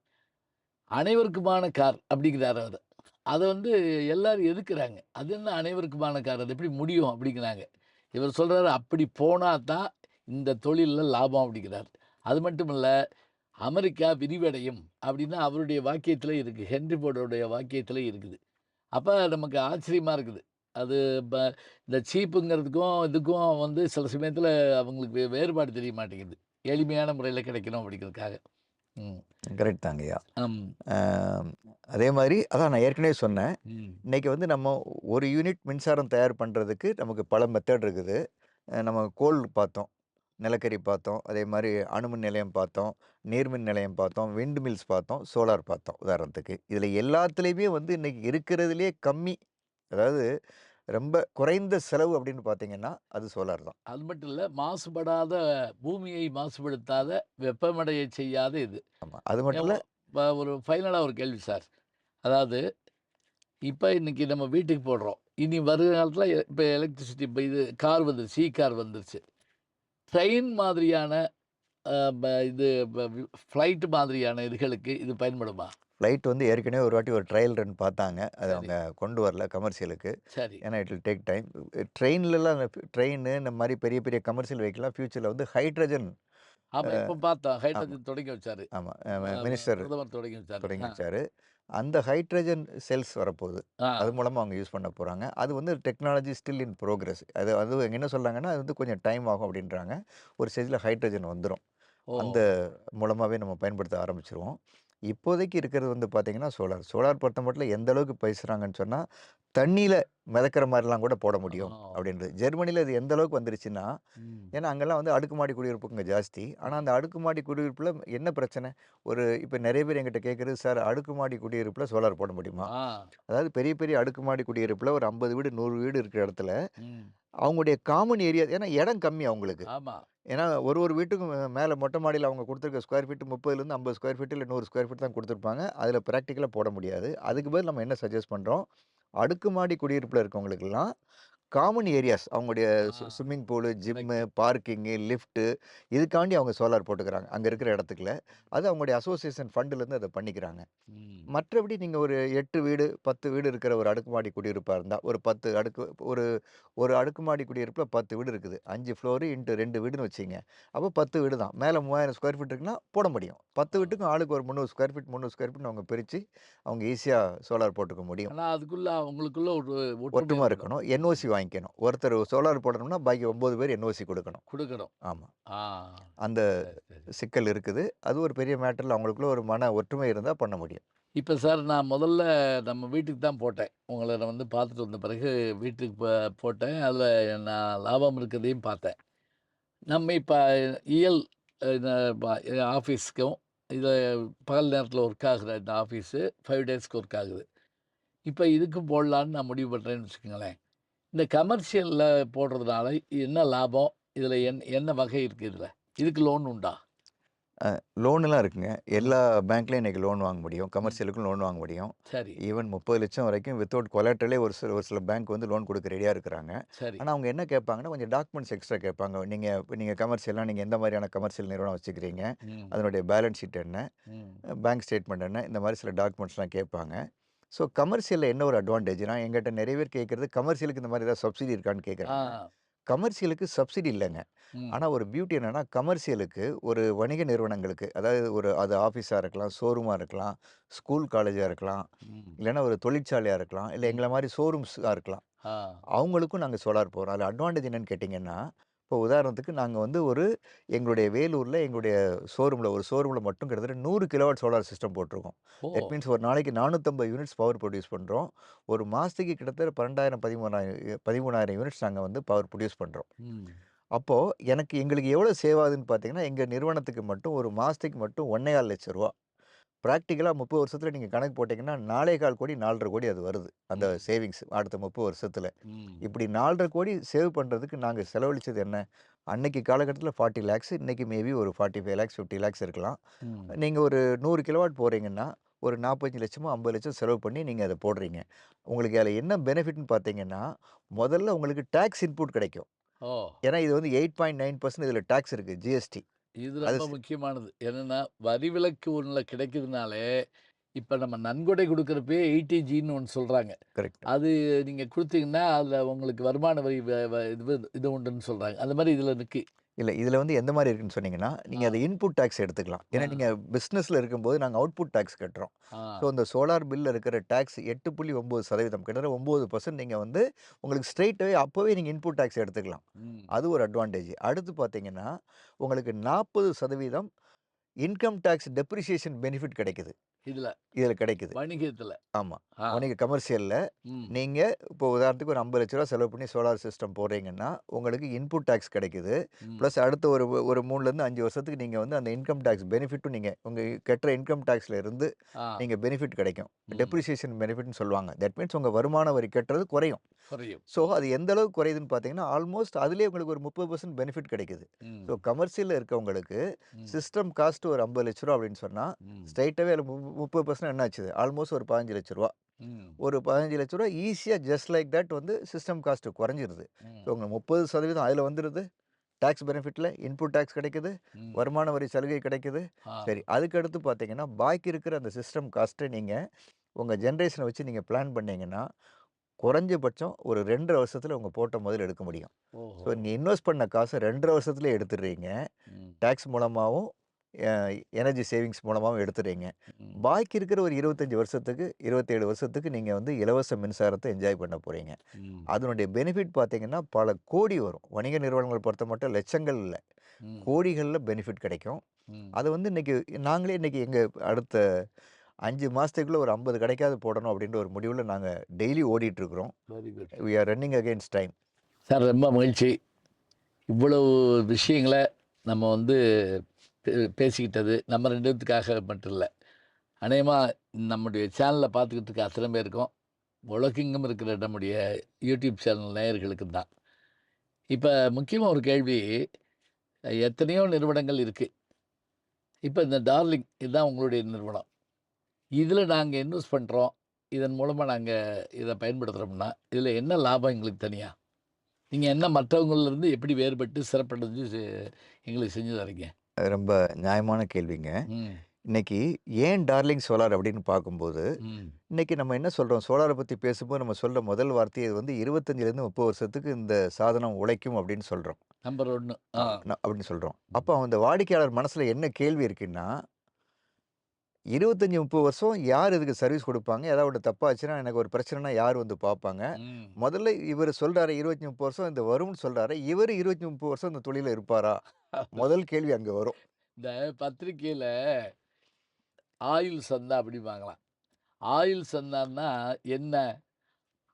Speaker 2: அனைவருக்குமான கார் அப்படிங்கிறாரு அவரு. அத வந்து எல்லாரும் எதிர்க்கிறாங்க. அது என்ன அனைவருக்குமான கார்? அது எப்படி முடியும்? அப்படிங்கிறாங்க. இவர் சொல்றாரு, "அப்படி போனா தான் இந்த தொழில்ல லாபம்" அப்படிங்கிறாரு. அது மட்டும் இல்ல, "அமெரிக்கா விரிவடையும்" அப்படின்னு அவருடைய வாக்கியத்திலே இருக்கு. ஹென்றி ஃபோர்டுடைய வாக்கியத்திலே இருக்குது. அப்ப நமக்கு ஆச்சரியமா இருக்குது. அது ப இந்த சீப்புங்கிறதுக்கும், இதுக்கும் வந்து சில சமயத்தில அவங்களுக்கு வேறுபாடு தெரிய மாட்டேங்குது. எளிமையான முறையில கிடைக்கணும் அப்படிங்கிறதுக்காக. ம்.
Speaker 1: கரெக்ட் தாங்கய்யா.
Speaker 2: அம்.
Speaker 1: அ அதே மாரி அதான் நான் ஏற்கனவே சொன்னேன்.
Speaker 2: ம்.
Speaker 1: இன்னைக்கு வந்து நம்ம 1 யூனிட் மின்சாரம் தயார் பண்றதுக்கு நமக்கு பல மெத்தட் இருக்குது. நம்ம கோல் பார்த்தோம், நிலக்கரி பார்த்தோம், அதே மாரி அணுமின் நிலையம் பார்த்தோம், நீர்மின் நிலையம் பார்த்தோம், விண்ட் மில்ஸ் பார்த்தோம், சோலார் பார்த்தோம் உதாரணத்துக்கு. இதில எல்லாத்துலயுமே வந்து இன்னைக்கு இருக்கிறதுலயே கம்மி, அதாவது ரொம்ப குறைந்த செலவு அப்படின்னு பார்த்தீங்கன்னா, அது சோலார் தான்.
Speaker 2: அது மட்டும் இல்ல, மாசுபடாத பூமியை மாசுபடுத்தாத, வெப்பமடையச் செய்யாத இது.
Speaker 1: ஆமா. அது மட்டும் இல்ல.
Speaker 2: ஒரு ஃபைனலா ஒரு கேள்வி சார். அதாவது, இப்ப இன்னைக்கு நம்ம வீட்டுக்கு போடுறோம். இனி வருங்காலத்தில இப்ப எலக்ட்ரிசிட்டி இப்ப இது கார் வந்துருச்சு, கார் வந்துருச்சு. ட்ரெயின் மாதிரியான அ ப இது ப வி ஃப்ளைட் மாதிரியான இதுகளுக்கு இது பயன்படுமா?
Speaker 1: ஃப்ளைட் வந்து ஏற்கனவே ஒரு வாட்டி ஒரு ட்ரையல் ரன் பார்த்தாங்க. அத
Speaker 2: சரி,
Speaker 1: அவங்க கொண்டு வரல கமர்ஷியலுக்கு.
Speaker 2: சரி.
Speaker 1: ஏன்னா இட் வில் டேக் டைம். ட்ரெயின்லலாம் ட்ரெயினு இந்த மாரி பெரிய பெரிய கமர்ஷியல் வெஹிக்கிள்லாம் ஃபியூச்சர்ல வந்து ஹைட்ரஜன்.
Speaker 2: ஆமா,
Speaker 1: அ
Speaker 2: இப்ப பார்த்தோம்.
Speaker 1: ஆமா,
Speaker 2: ஹைட்ரஜன் தொடங்கி வச்சாரு.
Speaker 1: ஆமா.
Speaker 2: ம
Speaker 1: மினிஸ்டர்
Speaker 2: பிரதமர் தொடங்கி வச்சாரு.
Speaker 1: தொடங்கி வச்சாரு. அந்த ஹைட்ரஜன் செல்ஸ் வரப்போகுது.
Speaker 2: ஆ.
Speaker 1: அது மூலமா அவங்க யூஸ் பண்ண போறாங்க. அது வந்து டெக்னாலஜி ஸ்டில் இன் புரோகிரஸ். அது அது என்ன சொல்றாங்கன்னா, அது வந்து கொஞ்சம் டைம் ஆகும் அப்படின்றாங்க. ஒரு ஸ்டேஜ்ல ஹைட்ரஜன் வந்துரும்.
Speaker 2: ஓ!
Speaker 1: அந்த மூலமாவே நம்ம பயன்படுத்த ஆரம்பிச்சுருவோம். இப்போதைக்கு இருக்கிறது வந்து பார்த்தீங்கன்னா, சோலார். சோலார் பொறுத்தமட்டில எந்த அளவுக்கு பேசுறாங்கன்னு சொன்னா, தண்ணீல மிதக்கிற மாரிலாம் கூட போட முடியும்
Speaker 2: ஓ!
Speaker 1: அப்படின்றது. ஜெர்மனில இது எந்த அளவுக்கு வந்துருச்சுன்னா,
Speaker 2: ம்.
Speaker 1: ஏன்னா அங்கலாம் வந்து அடுக்குமாடி குடியிருப்பு இங்க ஜாஸ்தி. ஆனா அந்த அடுக்குமாடி குடியிருப்புல என்ன பிரச்சனை? இப்ப நெறைய பேர் என்கிட்ட கேட்கறது, "சார் அடுக்குமாடி குடியிருப்புல சோலார் போட முடியுமா?"
Speaker 2: ஆ.
Speaker 1: அதாவது பெரிய பெரிய அடுக்குமாடி குடியிருப்புல ஒரு 50 வீடு, 100 வீடு இருக்கிற இடத்துல,
Speaker 2: ம்.
Speaker 1: அவங்களுடைய காமன் ஏரியா ஏன்னா இடம் கம்மி அவங்களுக்கு.
Speaker 2: ஆமா.
Speaker 1: ஏன்னா, ஒரு வீட்டுக்கும் மேல மொட்டை மாடியில அவங்க குடுத்துருக்க ஸ்கொயர் ஃபீட் 30லேருந்து 50 ஸ்கொயர் ஃபீட் இல்ல 100 ஸ்கொயர் ஃபீட் தான் குடுத்துருப்பாங்க. அதில பிராக்டிகலா போட முடியாது. அதுக்கு பதில் நம்ம என்ன சஜெஸ்ட் பண்றோம், அடுக்குமாடி குடியிருப்புல இருக்கவங்களுக்கெல்லாம் காமன் ஏரியாஸ் அவங்களுடைய
Speaker 2: ஆ.
Speaker 1: Swimming pool, gym,
Speaker 2: correct.
Speaker 1: Parking, lift இதுக்காண்டி அவங்க சோலார் போட்டுக்கிறாங்க. அங்க இருக்கிற இடத்துக்குள்ள. அது அவங்களுடைய அசோசியேஷன் ஃபண்டுலேருந்து அத பண்ணிக்கிறாங்க.
Speaker 2: ம்.
Speaker 1: மற்றபடி நீங்க ஒரு 8 வீடு, 10 வீடு இருக்கிற ஒரு அடுக்குமாடி குடியிருப்பா இருந்தா, ஒரு 10 அடுக்கு ஒரு ஒரு அடுக்குமாடி குடியிருப்புல 10 வீடு இருக்குது. 5 ஃப்ளோரு இன்டு 2 வீடுன்னு வச்சுக்கங்க. அப்போ 10 வீடு தான். மேல 3000 ஸ்கொயர் ஃபீட் இருக்குன்னா போட முடியும். 10
Speaker 2: ஆ.
Speaker 1: வீட்டுக்கும் ஆளுக்கு ஒரு 300 ஸ்கொயர் ஃபீட், 300 ஸ்கொயர் ஃபீட்ன்னு அவங்க பிரிச்சு, அவங்க ஈஸியா சோலார் போட்டுக்க முடியும்.
Speaker 2: ஆனா, அதுக்குள்ள அவங்களுக்குள்ள ஒரு ஒற்றுமை
Speaker 1: ஒற்றுமை
Speaker 2: இருக்கணும்.
Speaker 1: இருக்கணும். என்ஓசி வாங்கிக்கணும். ஒருத்தர் சோலார் போடணும்னா, பாக்கி 9 பேர் என்ஓசி குடுக்கணும்.
Speaker 2: குடுக்கணும்.
Speaker 1: ஆமா.
Speaker 2: ஆ.
Speaker 1: அந்த
Speaker 2: சரி, சரி.
Speaker 1: சிக்கல் இருக்குது. அது ஒரு பெரிய மேட்டர்ல அவங்களுக்குள்ள ஒரு மன ஒற்றுமை இருந்தா பண்ண முடியும்.
Speaker 2: இப்ப சார் நான் முதல்ல நம்ம வீட்டுக்கு தான் போட்டேன். உங்கள நான் வந்து பார்த்துட்டு வந்த பிறகு வீட்டுக்கு போட்டேன். அதில நான் லாபம் இருக்கிறதையும் பார்த்தேன். நம்ம இப்ப இயல் இந்த ஆஃபீஸ்க்கும், இத பகல் நேரத்தில ஒர்க் ஆகுற இந்த ஆஃபீஸு 5 டேஸ்க்கு ஒர்க் ஆகுது. இப்ப இதுக்கும் போடலான்னு நான் முடிவு பண்றேன்னு வச்சுக்கங்களேன். இந்த கமர்ஷியல்ல போடுறதுனால என்ன லாபம்? இதில என்ன வகை இருக்கு இதுல? இதுக்கு லோன் உண்டா?
Speaker 1: லோன்லாம் இருக்குங்க.
Speaker 2: ம்,
Speaker 1: எல்லா பேங்க்லயும் இன்னைக்கு லோன் வாங்க முடியும்.
Speaker 2: ம்.
Speaker 1: கமர்ஷியலுக்கும் லோன் வாங்க முடியும்.
Speaker 2: சரி,
Speaker 1: ஈவன் 30,00,000 வரைக்கும் வித்தவுட் கொலாட்ரலே ஒரு சில பேங்க் வந்து லோன் குடுக்க ரெடியா இருக்கிறாங்க.
Speaker 2: சரி.
Speaker 1: ஆனா, அவங்க என்ன கேட்பாங்கன்னா, கொஞ்சம் டாக்குமெண்ட்ஸ் எக்ஸ்ட்ரா கேட்பாங்க. நீங்க கமர்ஷியல்னா நீங்க எந்த மாரியான கமர்ஷியல் நிறுவனம் வச்சுக்கிறீங்க?
Speaker 2: ம்,
Speaker 1: அதனுடைய பேலன்ஸ் ஷீட் என்ன?
Speaker 2: ம்.
Speaker 1: பேங்க் ஸ்டேட்மெண்ட் என்ன? இந்த மாரி சில டாக்குமெண்ட்ஸ்லாம் கேட்பாங்க. ஸோ கமர்ஷியல்ல என்ன ஒரு அட்வான்டேஜ்னா, என்கிட்ட நெறைய பேர் கேட்கறது கமர்ஷியலுக்கு இந்த மாரி ஏதாவது சப்சிடி இருக்கான்னு கேட்கறாங்க.
Speaker 2: ஆ.
Speaker 1: கமர்ஷியலுக்கு சப்சிடி இல்லங்க.
Speaker 2: ம்,
Speaker 1: ஆனா ஒரு பியூட்டி என்னன்னா, கமர்ஷியலுக்கு ஒரு வணிக நிறுவனங்களுக்கு, அதாவது அது ஆஃபீஸா இருக்கலாம், ஷோரூமா இருக்கலாம், ஸ்கூல், காலேஜா இருக்கலாம்,
Speaker 2: ம்,
Speaker 1: இல்லன்னா ஒரு தொழிற்சாலையா இருக்கலாம், இல்ல
Speaker 2: ம்.
Speaker 1: எங்கள மாரி ஷோரூம்ஸா இருக்கலாம்.
Speaker 2: ஆ.
Speaker 1: அவங்களுக்கும் நாங்க சோலார் போடுறோம். அதுல அட்வான்டேஜ் என்னன்னு கேட்டீங்கன்னா, இப்போ உதாரணத்துக்கு நாங்க வந்து எங்களுடைய வேலூர்ல ஒரு ஷோரூம்ல மட்டும் கிட்டத்தட்ட 100 கிலோவாட் சோலார் சிஸ்டம் போட்டிருக்கோம்.
Speaker 2: ஓ!
Speaker 1: தட் மீன்ஸ் ஒரு நாளைக்கு 450 யூனிட்ஸ் பவர் ப்ரொடியூஸ் பண்றோம். ஒரு மாசத்துக்கு கிட்டத்தட்ட 12,000, 13,000 யூனிட்ஸ் நாங்க வந்து பவர் ப்ரொடியூஸ் பண்றோம்.
Speaker 2: ம்.
Speaker 1: அப்போ எங்களுக்கு எவ்வளோ சேவ் ஆகுதுன்னு பார்த்தீங்கன்னா, எங்க நிறுவனத்துக்கு மட்டும் ஒரு மாசத்துக்கு மட்டும் ரூ. 1,25,000 பிராக்டிகலா 30 வருஷத்துல நீங்க கணக்கு போட்டீங்கன்னா, 4,4 கோடி, 4,50 கோடி அது வருது. அந்த
Speaker 2: ம்.
Speaker 1: சேவிங்ஸ் அடுத்த 30 வருஷத்துல.
Speaker 2: ம்.
Speaker 1: இப்படி 4,50 கோடி சேவ் பண்றதுக்கு நாங்க செலவழிச்சது என்ன? அன்னைக்கு காலகட்டத்தில 40 லேக்ஸ் இன்னைக்கு மேபி ஒரு 45 லேக்ஸ், 50 லேக்ஸ் இருக்கலாம்.
Speaker 2: ம்.
Speaker 1: நீங்க ஒரு 100 கிலோவாட் போடுறீங்கன்னா, ஒரு 45 லட்சமோ, 50 லட்சம் செலவு பண்ணி நீங்க அத போடுறீங்க. உங்களுக்கு அதுல என்ன பெனிஃபிட்ன்னு பார்த்தீங்கன்னா, முதல்ல உங்களுக்கு டாக்ஸ் இன்புட் கிடைக்கும்.
Speaker 2: ஓ!
Speaker 1: ஏன்னா இது வந்து 8.9% இதுல டாக்ஸ் இருக்கு. ஜிஎஸ்டி.
Speaker 2: இது
Speaker 1: அது
Speaker 2: ரொம்ப முக்கியமானது. என்னன்னா, வரி விலக்கு ஒண்ணுல கிடைக்கிறதுனாலே, இப்ப நம்ம நன்கொடை குடுக்குறப்பயே 80Gன்னு ஒண்ணு சொல்றாங்க.
Speaker 1: கரெக்ட்.
Speaker 2: அது நீங்க குடுத்தீங்கன்னா, அதுல உங்களுக்கு வருமான வரி வ வ இது உண்டுன்னு சொல்றாங்க. அந்த மாரி இதுல இருக்கு.
Speaker 1: இல்ல. இதுல வந்து எந்த மாரி இருக்குன்னு சொன்னீங்கன்னா, நீங்க
Speaker 2: ஆ,
Speaker 1: அத இன்புட் டாக்ஸ் எடுத்துக்கலாம்.
Speaker 2: ஆ,
Speaker 1: ஏன்னா நீங்க பிசினஸ்ல இருக்கும்போது நாங்க அவுட்புட் டாக்ஸ் கட்டுறோம்.
Speaker 2: ஆ.
Speaker 1: ஸோ இந்த சோலார் பில்ல இருக்கிற டாக்ஸ் 8.9% கிட்டத்தட்ட 9% நீங்க வந்து உங்களுக்கு ஸ்ட்ரெய்ட்டாவே அப்பவே நீங்க இன்புட் டாக்ஸ் எடுத்துக்கலாம்.
Speaker 2: ம்.
Speaker 1: அது ஒரு அட்வான்டேஜ். அடுத்து பார்த்தீங்கன்னா, உங்களுக்கு 40% இன்கம் டாக்ஸ் டெப்ரிசியேஷன் பெனிஃபிட் கிடைக்குது.
Speaker 2: இதுல,
Speaker 1: இதுல கிடைக்குது.
Speaker 2: வணிகத்துல.
Speaker 1: ஆமா.
Speaker 2: ஆ.
Speaker 1: வணிக கமர்ஷியல்ல
Speaker 2: ம்,
Speaker 1: நீங்க இப்போ உதாரணத்துக்கு ஒரு ரூ. 50,00,000 செலவு பண்ணி சோலார் சிஸ்டம் போடுறீங்கன்னா, உங்களுக்கு இன்புட் டாக்ஸ் கிடைக்குது.
Speaker 2: ம்.
Speaker 1: பிளஸ் அடுத்த ஒரு 3லேருந்து 5 வருஷத்துக்கு நீங்க வந்து அந்த இன்கம் டாக்ஸ் பெனிஃபிட்டும் நீங்க உங்க கட்டுற இன்கம் டாக்ஸ்ல இருந்து
Speaker 2: ஆ.
Speaker 1: நீங்க பெனிஃபிட் கிடைக்கும்.
Speaker 2: ம்.
Speaker 1: டெப்ரிசியேஷன் பெனிஃபிட்ன்னு சொல்லுவாங்க. தட் மீன்ஸ் உங்க வருமான வரி கட்டுறது குறையும்.
Speaker 2: குறையும்.
Speaker 1: ஸோ அது எந்த அளவுக்கு குறையுதுன்னு பார்த்தீங்கன்னா, ஆல்மோஸ்ட் அதிலேயே உங்களுக்கு ஒரு 30% பெனிஃபிட் கிடைக்குது. ஸோ
Speaker 2: ம்,
Speaker 1: கமர்ஷியல்ல இருக்கவங்களுக்கு
Speaker 2: ம்,
Speaker 1: சிஸ்டம் காஸ்ட் ஒரு ரூ. 50,00,000 அப்படின்னு சொன்னா,
Speaker 2: ம்,
Speaker 1: ஸ்ட்ரெய்ட்டாவே அதுல 30% என்ன ஆச்சு? ஆல்மோஸ்ட் ஒரு ரூ. 15,00,000.
Speaker 2: ம்,
Speaker 1: ஒரு ரூ. 15,00,000 ஈஸியா ஜஸ்ட் லைக் தட் வந்து சிஸ்டம் காஸ்ட் குறைஞ்சிருது. ஸோ
Speaker 2: ம்,
Speaker 1: உங்க 30% அதில வந்துருது. டாக்ஸ் பெனிஃபிட்ல இன்புட் டாக்ஸ் கிடைக்குது.
Speaker 2: ம்.
Speaker 1: வருமான வரி சலுகை கிடைக்குது.
Speaker 2: ஆ.
Speaker 1: சரி, அதுக்கு அடுத்து பார்த்தீங்கன்னா, பாக்கி இருக்கிற அந்த சிஸ்டம் காஸ்ட்ட நீங்க உங்க ஜெனரேஷன வச்சு நீங்க பிளான் பண்ணீங்கன்னா, குறைஞ்சபட்சம் ஒரு 2 1/2 வருஷத்துல உங்க போட்ட முதல் எடுக்க முடியும். ஸோ
Speaker 2: ஓஹோ!
Speaker 1: நீங்க இன்வெஸ்ட் பண்ண காச 2 1/2 வருஷத்துலயே எடுத்துடுறீங்க.
Speaker 2: ம்,
Speaker 1: டாக்ஸ் மூலமாவும், அ எனர்ஜி சேவிங்ஸ் மூலமாவும் எடுத்துடுறீங்க.
Speaker 2: ம்,
Speaker 1: பாக்கி இருக்கிற ஒரு 25 வருஷத்துக்கு, 27 வருஷத்துக்கு நீங்க வந்து இலவச மின்சாரத்த என்ஜாய் பண்ண போறீங்க.
Speaker 2: ம்,
Speaker 1: அதனுடைய பெனிஃபிட் பார்த்தீங்கன்னா, பல கோடி வரும். வணிக நிறுவனங்கள் பொறுத்தமட்டும் லட்சங்கள் இல்ல,
Speaker 2: ம்,
Speaker 1: கோடிகள்ல பெனிஃபிட் கிடைக்கும்.
Speaker 2: ம்.
Speaker 1: அது வந்து நாங்களே இன்னைக்கு எங்க அடுத்த 5 மாசத்துக்குள்ள ஒரு 50 கடைக்காவது போடணும் அப்படின்ற ஒரு முடிவுல நாங்க டெய்லி ஓடிட்டு இருக்கிறோம்.
Speaker 2: Very good.
Speaker 1: We are running against time.
Speaker 2: Sir ரொம்ப மகிழ்ச்சி. இவ்வளவு விஷயங்கள நம்ம வந்து பேசிக்கிட்டது நம்ம 2 பேத்துக்காக மட்டும் இல்ல. அநேகமா நம்முடைய சேனல பார்த்துக்கிட்டு இருக்க அத்தனை பேருக்கும், உலகெங்கும் இருக்கிற நம்முடைய யூடியூப் சேனல் நேயர்களுக்கும் தான். இப்ப முக்கியமா ஒரு கேள்வி, எத்தனையோ நிறுவனங்கள் இருக்கு. இப்ப இந்த டார்லிங் இதுதான் உங்களுடைய நிறுவனம். இதுல நாங்க இன்வெஸ்ட் பண்றோம். இதன் மூலமா நாங்க இத பயன்படுத்துறோம்னா, இதுல என்ன லாபம் எங்களுக்கு தனியா? நீங்க என்ன மற்றவங்கள்லருந்து எப்படி வேறுபட்டு சிறப்படைஞ்சு எங்களுக்கு செஞ்சு தர்றீங்க?
Speaker 1: அது ரொம்ப நியாயமான கேள்விங்க.
Speaker 2: ம்,
Speaker 1: இன்னைக்கு ஏன் டார்லிங் சோலார் அப்படின்னு பார்க்கும்போது,
Speaker 2: ம்.
Speaker 1: இன்னைக்கு நம்ம என்ன சொல்றோம்? சோலார பத்தி பேசும்போது நம்ம சொல்ற முதல் வார்த்தை இது வந்து 25லேருந்து 30 வருஷத்துக்கு இந்த சாதனம் உழைக்கும் அப்படின்னு சொல்றோம்.
Speaker 2: நம்பர் 1. ஆ.
Speaker 1: அப்படின்னு சொல்றோம்.
Speaker 2: ம்.
Speaker 1: அப்போ அந்த வாடிக்கையாளர் மனசுல என்ன கேள்வி இருக்குன்னா, 25, 30 வருஷம் யார் இதுக்கு சர்வீஸ் குடுப்பாங்க? ஏதாவது ஒண்ணு தப்பாச்சுன்னா, எனக்கு ஒரு பிரச்சனைன்னா யார் வந்து பார்ப்பாங்க?
Speaker 2: ம்.
Speaker 1: முதல்ல இவரு சொல்றாரு 25, 30 வருஷம் இந்த வரும்ன்னு சொல்றாரு. இவரு 25, 30 வருஷம் இந்த தொழில்ல இருப்பாரா? முதல் கேள்வி அங்க வரும்.
Speaker 2: இந்த பத்திரிக்கையில ஆயுள் சந்தா அப்படிம்பாங்களாம். ஆயுள் சந்தான்னா என்ன?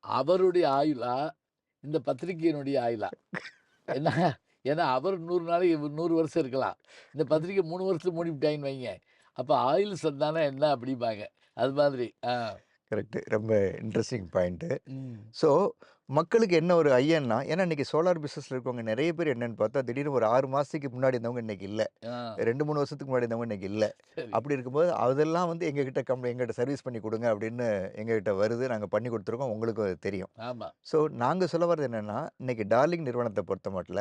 Speaker 2: அவருடைய ஆயுளா? இந்த பத்திரிக்கையினுடைய ஆயுளா? ஏன்னா ஏன்னா அவர் 100 நாளைக்கு 100 வருஷம் இருக்கலாம். இந்த பத்திரிக்கை 3 வருஷத்துல மூடிப்புட்டாய்ங்கன்னு வைங்க. அப்ப ஆயுள் சந்தான்னா என்ன அப்படிம்பாங்க. அது மாதிரி. ஆ.
Speaker 1: கரெக்ட்டு. ரொம்ப இன்ட்ரஸ்டிங் பாயிண்ட்டு.
Speaker 2: ம்.
Speaker 1: ஸோ, மக்களுக்கு என்ன ஒரு ஐயம்ன்னா, ஏன்னா இன்னைக்கு சோலார் பிசினஸ்ல இருக்கவங்க நெறைய பேர் என்னன்னு பார்த்தா, திடீர்னு ஒரு 6 மாசத்துக்கு முன்னாடி இருந்தவங்க இன்னைக்கு இல்ல.
Speaker 2: ஆ.
Speaker 1: 2, 3 வருஷத்துக்கு முன்னாடி இருந்தவங்க இன்னைக்கு இல்ல.
Speaker 2: சரி.
Speaker 1: அப்படி இருக்கும்போது, அதெல்லாம் வந்து எங்ககிட்ட சர்வீஸ் பண்ணி குடுங்க அப்படின்னு எங்ககிட்ட வருது. நாங்க பண்ணி குடுத்துருக்கோம். உங்களுக்கும் அது தெரியும்.
Speaker 2: ஆமா.
Speaker 1: ஸோ, நாங்க சொல்ல வர்றது என்னன்னா, இன்னைக்கு டார்லிங் நிறுவனத்த பொறுத்தமட்டில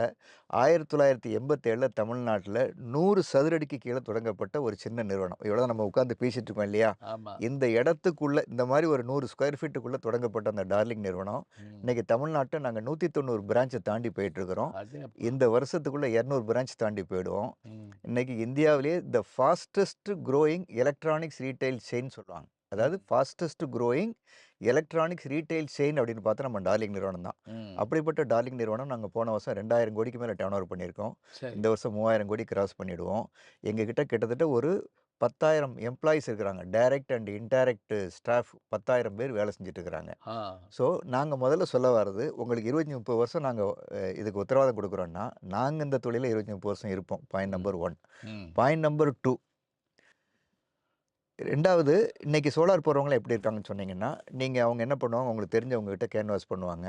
Speaker 1: 1987ல தமிழ்நாட்டுல 100 சதுர அடிக்கு கீழ தொடங்கப்பட்ட ஒரு சின்ன நிறுவனம். இவ்வளோதான் நம்ம உட்கார்ந்து பேசிட்டு இருக்கோம் இல்லையா?
Speaker 2: ஆமா.
Speaker 1: இந்த இடத்துக்குள்ள இந்த மாரி ஒரு 100 ஸ்கொயர் ஃபீட்டுக்குள்ள தொடங்கப்பட்ட அந்த டார்லிங் நிறுவனம்,
Speaker 2: ம்.
Speaker 1: இன்னைக்கு தமிழ்நாட்டுல நாங்க 190 பிரான்ச்ச தாண்டி போயிட்டுருக்கிறோம்.
Speaker 2: அடேயப்பா!
Speaker 1: இந்த வருஷத்துக்குள்ள 200 பிரான்ச் தாண்டி போயிடுவோம்.
Speaker 2: ம்.
Speaker 1: இன்னைக்கு இந்தியாவிலேயே the fastest growing electronics retail chain சொல்லுவாங்க. அதாவது
Speaker 2: ம்.
Speaker 1: Fastest growing electronics retail chain அப்படின்னு பார்த்தா நம்ம டார்லிங் நிறுவனம் தான்.
Speaker 2: ம்.
Speaker 1: அப்படிப்பட்ட டார்லிங் நிறுவனம் நாங்க போன வருஷம் 2,000 கோடிக்கு மேல டர்ன் ஓவர் பண்ணியிருக்கோம்.
Speaker 2: சரி.
Speaker 1: இந்த வருஷம் 3,000 கோடி கிராஸ் பண்ணிடுவோம். எங்ககிட்ட கிட்டத்தட்ட ஒரு 10,000 எம்ப்ளாயீஸ் இருக்கிறாங்க. டைரக்ட் அண்ட் இன்டைரக்ட் ஸ்டாஃப் 10,000 பேர் வேலை செஞ்சுட்டு இருக்கிறாங்க.
Speaker 2: ஆ.
Speaker 1: ஸோ, நாங்க முதல்ல சொல்ல வர்றது, உங்களுக்கு 25, 30 வருஷம் நாங்க இதுக்கு உத்தரவாதம் குடுக்குறோம்னா, நாங்க இந்த தொழில்ல 25, 30 வருஷம் இருப்போம். பாயிண்ட்
Speaker 2: ம்.
Speaker 1: நம்பர் 1.
Speaker 2: ம்.
Speaker 1: பாயிண்ட் நம்பர் 2 2வது இன்னைக்கு சோலார் போடுறவங்கலாம் எப்படி இருக்காங்கன்னு சொன்னீங்கன்னா, அவங்க என்ன பண்ணுவாங்க, உங்களுக்கு தெரிஞ்சவங்க கிட்ட கேன்வாஸ் பண்ணுவாங்க.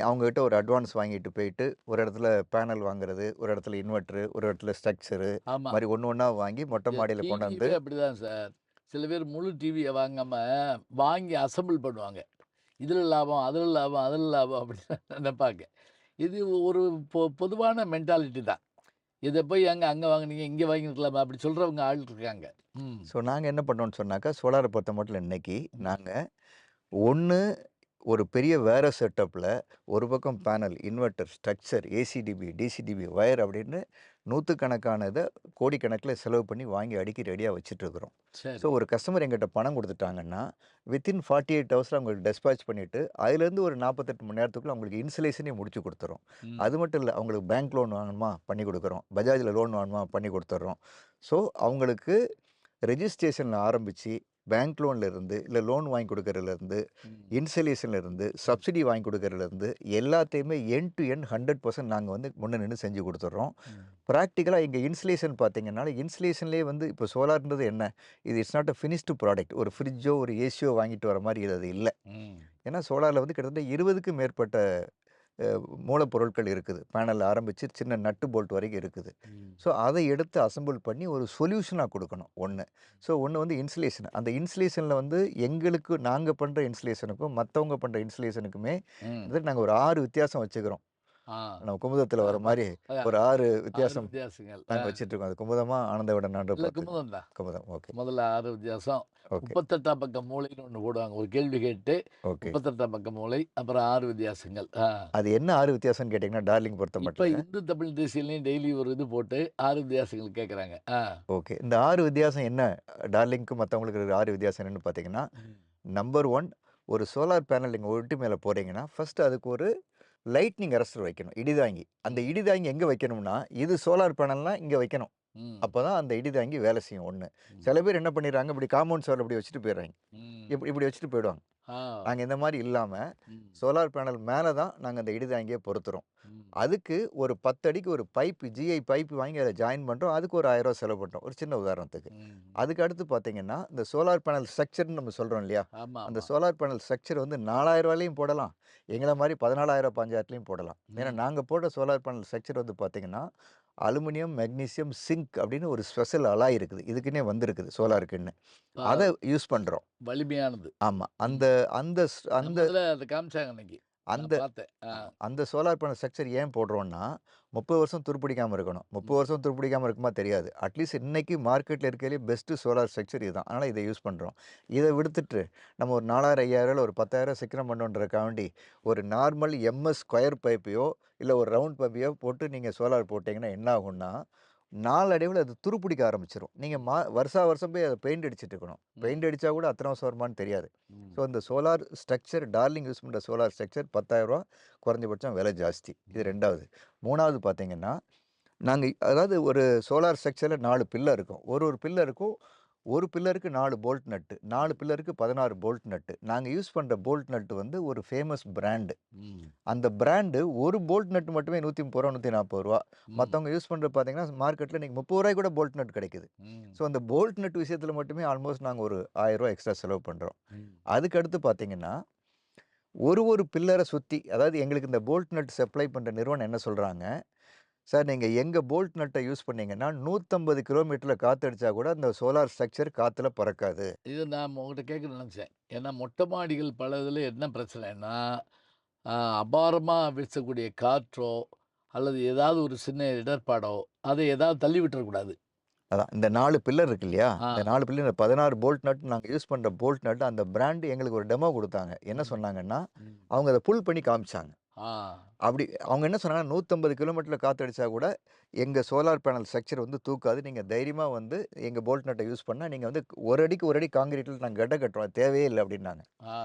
Speaker 1: அவங்ககிட்ட ஒரு அட்வான்ஸ் வாங்கிட்டு போயிட்டு, ஒரு இடத்துல பேனல் வாங்குறது, ஒரு இடத்துல இன்வெர்ட்டரு, ஒரு இடத்துல ஸ்ட்ரக்சரு,
Speaker 2: ஆமா.
Speaker 1: மாரி ஒண்ணு ஒண்ணா வாங்கி மொட்டை மாடியில கொண்டாந்து
Speaker 2: டிவியுமே அப்படிதான் சார். சில பேர் முழு டிவிய வாங்காம, வாங்கி அசெம்பிள் பண்ணுவாங்க. இதுல லாபம், அதுல லாபம், அதுல லாபம் அப்படின்னு நெனைப்பாங்க. இது ஒரு பொதுவான மென்டாலிட்டி தான். இத போய் ஏங்க அங்க வாங்குனீங்க, இங்க வாங்கியிருக்கலாமே அப்படி சொல்றவங்க ஆள் இருக்காங்க. ம்.
Speaker 1: ஸோ நாங்க என்ன பண்ணோம்னு சொன்னாக்கா, சோலார பொறுத்தமட்டிலும் இன்னைக்கு
Speaker 2: ம்.
Speaker 1: நாங்க ஒண்ணு ஒரு பெரிய வேற செட்டப்ல ஒரு பக்கம் panel, inverter, structure, ACDP, DCDP, wire அப்படின்னு நூத்துக்கணக்கானத கோடிக்கணக்கில செலவு பண்ணி வாங்கி அடுக்கி ரெடியா வச்சுட்டுருக்குறோம். ஸோ
Speaker 2: சரி.
Speaker 1: ஒரு கஸ்டமர் எங்கிட்ட பணம் குடுத்துட்டாங்கன்னா, வித்தின் 48 ஹவர்ஸ்ல அவங்களுக்கு டிஸ்பேட்ச் பண்ணிட்டு, அதுலேருந்து ஒரு 48 மணி நேரத்துக்குள்ள அவங்களுக்கு இன்ஸ்டலேஷனே முடிச்சு குடுத்துர்றோம்.
Speaker 2: ம்.
Speaker 1: அது மட்டும் இல்ல, அவங்களுக்கு பேங்க் லோன் வாங்கணுமா? பண்ணி குடுக்குறோம். பஜாஜ்ல லோன் வாங்கணுமா? பண்ணி குடுத்துர்றோம். ஸோ அவங்களுக்கு ரெஜிஸ்ட்ரேஷன்ல ஆரம்பிச்சு, பேங்க் லோன்ல இருந்து, இல்ல லோன் வாங்கி குடுக்கறதுலருந்து,
Speaker 2: ம்.
Speaker 1: இன்ஸ்டலேஷன்ல இருந்து, சப்சிடி வாங்கி குடுக்கறதுலருந்து, எல்லாத்தையுமே எண்ட் டு எண்ட் 100% நாங்க வந்து முன்ன நின்னு செஞ்சு குடுத்துர்றோம்.
Speaker 2: ம்.
Speaker 1: பிராக்டிகலா எங்க இன்ஸ்டலேஷன் பார்த்தீங்கன்னா, இன்ஸ்டலேஷன்லேயே வந்து இப்போ சோலார்ன்றது என்ன? இது it's not a finished product. ஒரு ஃப்ரிட்ஜோ, ஒரு ஏசியோ வாங்கிட்டு வர மாரி இது அது இல்ல.
Speaker 2: ம்.
Speaker 1: ஏன்னா சோலார்ல வந்து கிட்டத்தட்ட 20க்கும் மேற்பட்ட அ மூலப்பொருட்கள் இருக்குது. பேனல்ல ஆரம்பிச்சு சின்ன நட்டு போல்ட் வரைக்கும் இருக்குது.
Speaker 2: ம்.
Speaker 1: ஸோ அதை எடுத்து அசெம்பிள் பண்ணி ஒரு சொல்யூஷனா குடுக்கணும் ஒண்ணு. ஸோ ஒண்ணு வந்து இன்சுலேஷன். அந்த இன்சுலேஷன்ல வந்து எங்களுக்கு நாங்க பண்ற இன்சுலேஷனுக்கும், மத்தவங்க பண்ற இன்சுலேஷனுக்குமே
Speaker 2: ம்.
Speaker 1: கிட்டத்தட்ட நாங்க ஒரு 6 வித்தியாசம் வச்சுக்கிறோம்.
Speaker 2: ஆ.
Speaker 1: நம்ம குமுதத்துல வர மாரி
Speaker 2: அதான்
Speaker 1: ஒரு 6
Speaker 2: 6
Speaker 1: வித்தியாசம்
Speaker 2: வித்தியாசங்கள்.
Speaker 1: நாங்க வச்சுட்டுருக்கோம். அது குமுதமா, ஆனந்த விகடனான்ற
Speaker 2: இல்ல
Speaker 1: பார்த்து
Speaker 2: குமுதம் தான்.
Speaker 1: குமுதம். ஓகே,
Speaker 2: முதல்ல 6 வித்தியாசம்.
Speaker 1: ஓகே,
Speaker 2: 38ஆம் பக்கம் மூலைன்னு ஒண்ணு போடுவாங்க. ஒரு கேள்வி கேட்டு
Speaker 1: ஓகே.
Speaker 2: 38ஆம் பக்கம் மூலை, அப்புறம் 6 வித்தியாசங்கள். ஆ.
Speaker 1: அது என்ன 6 வித்தியாசம்னு கேட்டீங்கன்னா, டார்லிங்
Speaker 2: இப்ப
Speaker 1: பொறுத்தமட்டுல
Speaker 2: இந்து தமிழ் தேசியலயும் டெய்லி ஒரு இது போட்டு 6 வித்தியாசங்கள் கேட்கறாங்க. ஆ.
Speaker 1: ஓகே. இந்த 6 வித்தியாசம் என்ன? டார்லிங்க்கும் மத்தவங்களுக்கு இருக்கிற 6 வித்தியாசம் என்னன்னு பார்த்தீங்கன்னா,
Speaker 2: ம்.
Speaker 1: நம்பர் 1 ஒரு சோலார் பேனல் நீங்க ஒரு வீட்டு மேல போடுறீங்கன்னா, ஃபர்ஸ்ட் அதுக்கு ஒரு லைட்னிங் அரஸ்டர் வைக்கணும். இடிதாங்கி. அந்த
Speaker 2: ம்.
Speaker 1: இடிதாங்கி எங்க வைக்கணும்னா, இது சோலார் பேனல்னா இங்க வைக்கணும்.
Speaker 2: ம்.
Speaker 1: அப்பதான் அந்த இடிதாங்கி வேலை செய்யும் 1.
Speaker 2: ம்.
Speaker 1: சில பேர் என்ன பண்ணிடுறாங்க, இப்படி காம்பவுண்ட் சுவர்ல இப்படி வச்சுட்டு போயிடுறாங்க.
Speaker 2: ம்.
Speaker 1: இப்படி வச்சுட்டு போயிடுவாங்க.
Speaker 2: ஆ.
Speaker 1: நாங்க இந்த மாரி இல்லாம,
Speaker 2: ம்.
Speaker 1: சோலார் பேனல் மேல தான் நாங்க அந்த இடிதாங்கிய பொருத்துறோம்.
Speaker 2: ம்.
Speaker 1: அதுக்கு ஒரு 10 அடிக்கு ஒரு பைப் ஜிஐ பைப் வாங்கி அத ஜாயின் பண்றோம். அதுக்கு ஒரு ரூ. 1000 செலவு பண்றோம். ஒரு சின்ன உதாரணத்துக்கு.
Speaker 2: ம்.
Speaker 1: அதுக்கு அடுத்து பார்த்தீங்கன்னா, இந்த சோலார் பேனல் ஸ்ட்ரக்சர்ன்னு நம்ம சொல்றோம் இல்லையா?
Speaker 2: ஆமா,
Speaker 1: அந்த
Speaker 2: ஆமா.
Speaker 1: சோலார் பேனல் ஸ்ட்ரக்சர் வந்து ரூ. 4000லயும் போடலாம். எங்கள மாரி 14,000 15,000லயும் போடலாம். ஏன்னா
Speaker 2: ம்.
Speaker 1: நாங்க போடுற சோலார் பேனல் ஸ்ட்ரக்சர் வந்து பார்த்தீங்கன்னா, அலுமினியம், மெக்னீசியம், சிங்க் அப்படின்னு ஒரு ஸ்பெஷல் அலாய் இருக்குது. இதுக்குன்னே வந்திருக்குது சோலாருக்குன்னு.
Speaker 2: ப
Speaker 1: அத யூஸ் பண்றோம்.
Speaker 2: வலிமையானது.
Speaker 1: ஆமா. அந்த
Speaker 2: ம்.
Speaker 1: அந்த ஸ் அந்த
Speaker 2: நம்ம இதுல அத காமிச்சாங்க அன்னைக்கு.
Speaker 1: அந்த
Speaker 2: நான் பார்த்தேன். ஆ.
Speaker 1: அந்த சோலார் பேனல் ஸ்ட்ரக்சர் ஏன் போடுறோம்னா, 30 வருஷம் துருப்பிடிக்காம இருக்கணும். 30
Speaker 2: ம்.
Speaker 1: வருஷம் துருப்பிடிக்காம இருக்குமா தெரியாது. அட்லீஸ்ட் இன்னைக்கு மார்க்கெட்ல இருக்கிறதுலயே பெஸ்ட் சோலார் ஸ்ட்ரக்சர் இதுதான். அதனால இத யூஸ் பண்றோம். இத விடுத்துட்டு நம்ம ஒரு 4000, 5000 ஒரு 10,000 சிக்கனம் பண்ணணுன்றதுக்காண்டி ஒரு நார்மல் எம்எஸ் ஸ்கொயர் பைப்பையோ, இல்ல ஒரு ரவுண்ட் பைப்பையோ போட்டு நீங்க சோலார் போட்டீங்கன்னா என்ன ஆகும்னா, நாளடைவுல அது துருப்பிடிக்க ஆரம்பிச்சுரும். நீங்க
Speaker 2: ம்.
Speaker 1: வருஷா வருஷம் போய் அத பெயிண்ட் அடிச்சுட்டு இருக்கணும்.
Speaker 2: ம்.
Speaker 1: பெயிண்ட் அடிச்சா கூட அத்தன வருஷம் வருமான்னு தெரியாது. ஸோ
Speaker 2: ம்.
Speaker 1: இந்த சோலார் ஸ்ட்ரக்சர் டார்லிங் யூஸ் பண்ற சோலார் ஸ்ட்ரக்சர் ரூ. 10,000 குறைஞ்சபட்சம் விலை ஜாஸ்தி. இது
Speaker 2: ம்.
Speaker 1: 2வது. 3வது பார்த்தீங்கன்னா, நாங்க அதாவது ஒரு சோலார் ஸ்ட்ரக்சர்ல 4 பில்லர் இருக்கும். ஒரு பில்லருக்கும் ஒரு பில்லருக்கு 4 போல்ட் நட்டு. 4 பில்லருக்கு 16 போல்ட் நட்டு. நாங்க யூஸ் பண்ற போல்ட் நட்டு வந்து ஒரு ஃபேமஸ் பிராண்ட்.
Speaker 2: ம்.
Speaker 1: அந்த பிராண்டு ஒரு போல்ட் நட் மட்டுமே ரூ. 130 ரூ. 140.
Speaker 2: ம்.
Speaker 1: மத்தவங்க யூஸ் பண்றது பார்த்தீங்கன்னா, மார்க்கெட்ல இன்னைக்கு ரூ. 30 கூட போல்ட் நட் கிடைக்குது.
Speaker 2: ம்.
Speaker 1: ஸோ அந்த போல்ட் நட் விஷயத்துல மட்டுமே ஆல்மோஸ்ட் நாங்க ஒரு ரூ. 1000 எக்ஸ்ட்ரா செலவு பண்றோம்.
Speaker 2: ம்.
Speaker 1: அதுக்கு அடுத்து பார்த்தீங்கன்னா, ஒரு பில்லர சுத்தி அதாவது எங்களுக்கு இந்த போல்ட் நட் சப்ளை பண்ற நிறுவனம் என்ன சொல்றாங்க, "சார் நீங்க எங்க போல்ட் நட்ட யூஸ் பண்ணீங்கன்னா, 150 கிலோமீட்டர்ல காத்தடிச்சா கூட அந்த சோலார் ஸ்ட்ரக்சர் காத்துல பறக்காது."
Speaker 2: இது நான் உங்ககிட்ட கேட்கணும்னு நெனச்சேன். ஏன்னா மொட்டை மாடிகள் பல இதுல என்ன பிரச்சனைன்னா, அ அபாரமா வீசக்கூடிய காற்றோ, அல்லது ஏதாவது ஒரு சின்ன இடர்பாடோ, அதை ஏதாவது தள்ளி விட்டுறக்கூடாது.
Speaker 1: அதான் இந்த 4 பில்லர் இருக்கு இல்லையா?
Speaker 2: ஆ.
Speaker 1: இந்த 4 பில்லர் 16 போல்ட் நட் நாங்க யூஸ் பண்ற போல்ட் நட் அந்த பிராண்ட் எங்களுக்கு ஒரு டெமோ குடுத்தாங்க. என்ன
Speaker 2: ம்.
Speaker 1: சொன்னாங்கன்னா,
Speaker 2: ம்.
Speaker 1: அவங்க அத புல் பண்ணி காமிச்சாங்க.
Speaker 2: ஆ.
Speaker 1: அப்படி அவங்க என்ன சொன்னாங்கன்னா, 150 கிலோமீட்டர்ல காத்தடிச்சா கூட எங்க சோலார் பேனல் ஸ்ட்ரக்சர் வந்து தூக்காது. நீங்க தைரியமா வந்து எங்க போல்ட் நட்ட யூஸ் பண்ணா, நீங்க வந்து ஒரு அடிக்கு ஒரு அடி கான்கிரீட்ல நாங்க கட்ட கட்டுறோம். அது தேவையே இல்ல அப்படின்னாங்க.
Speaker 2: ஆ.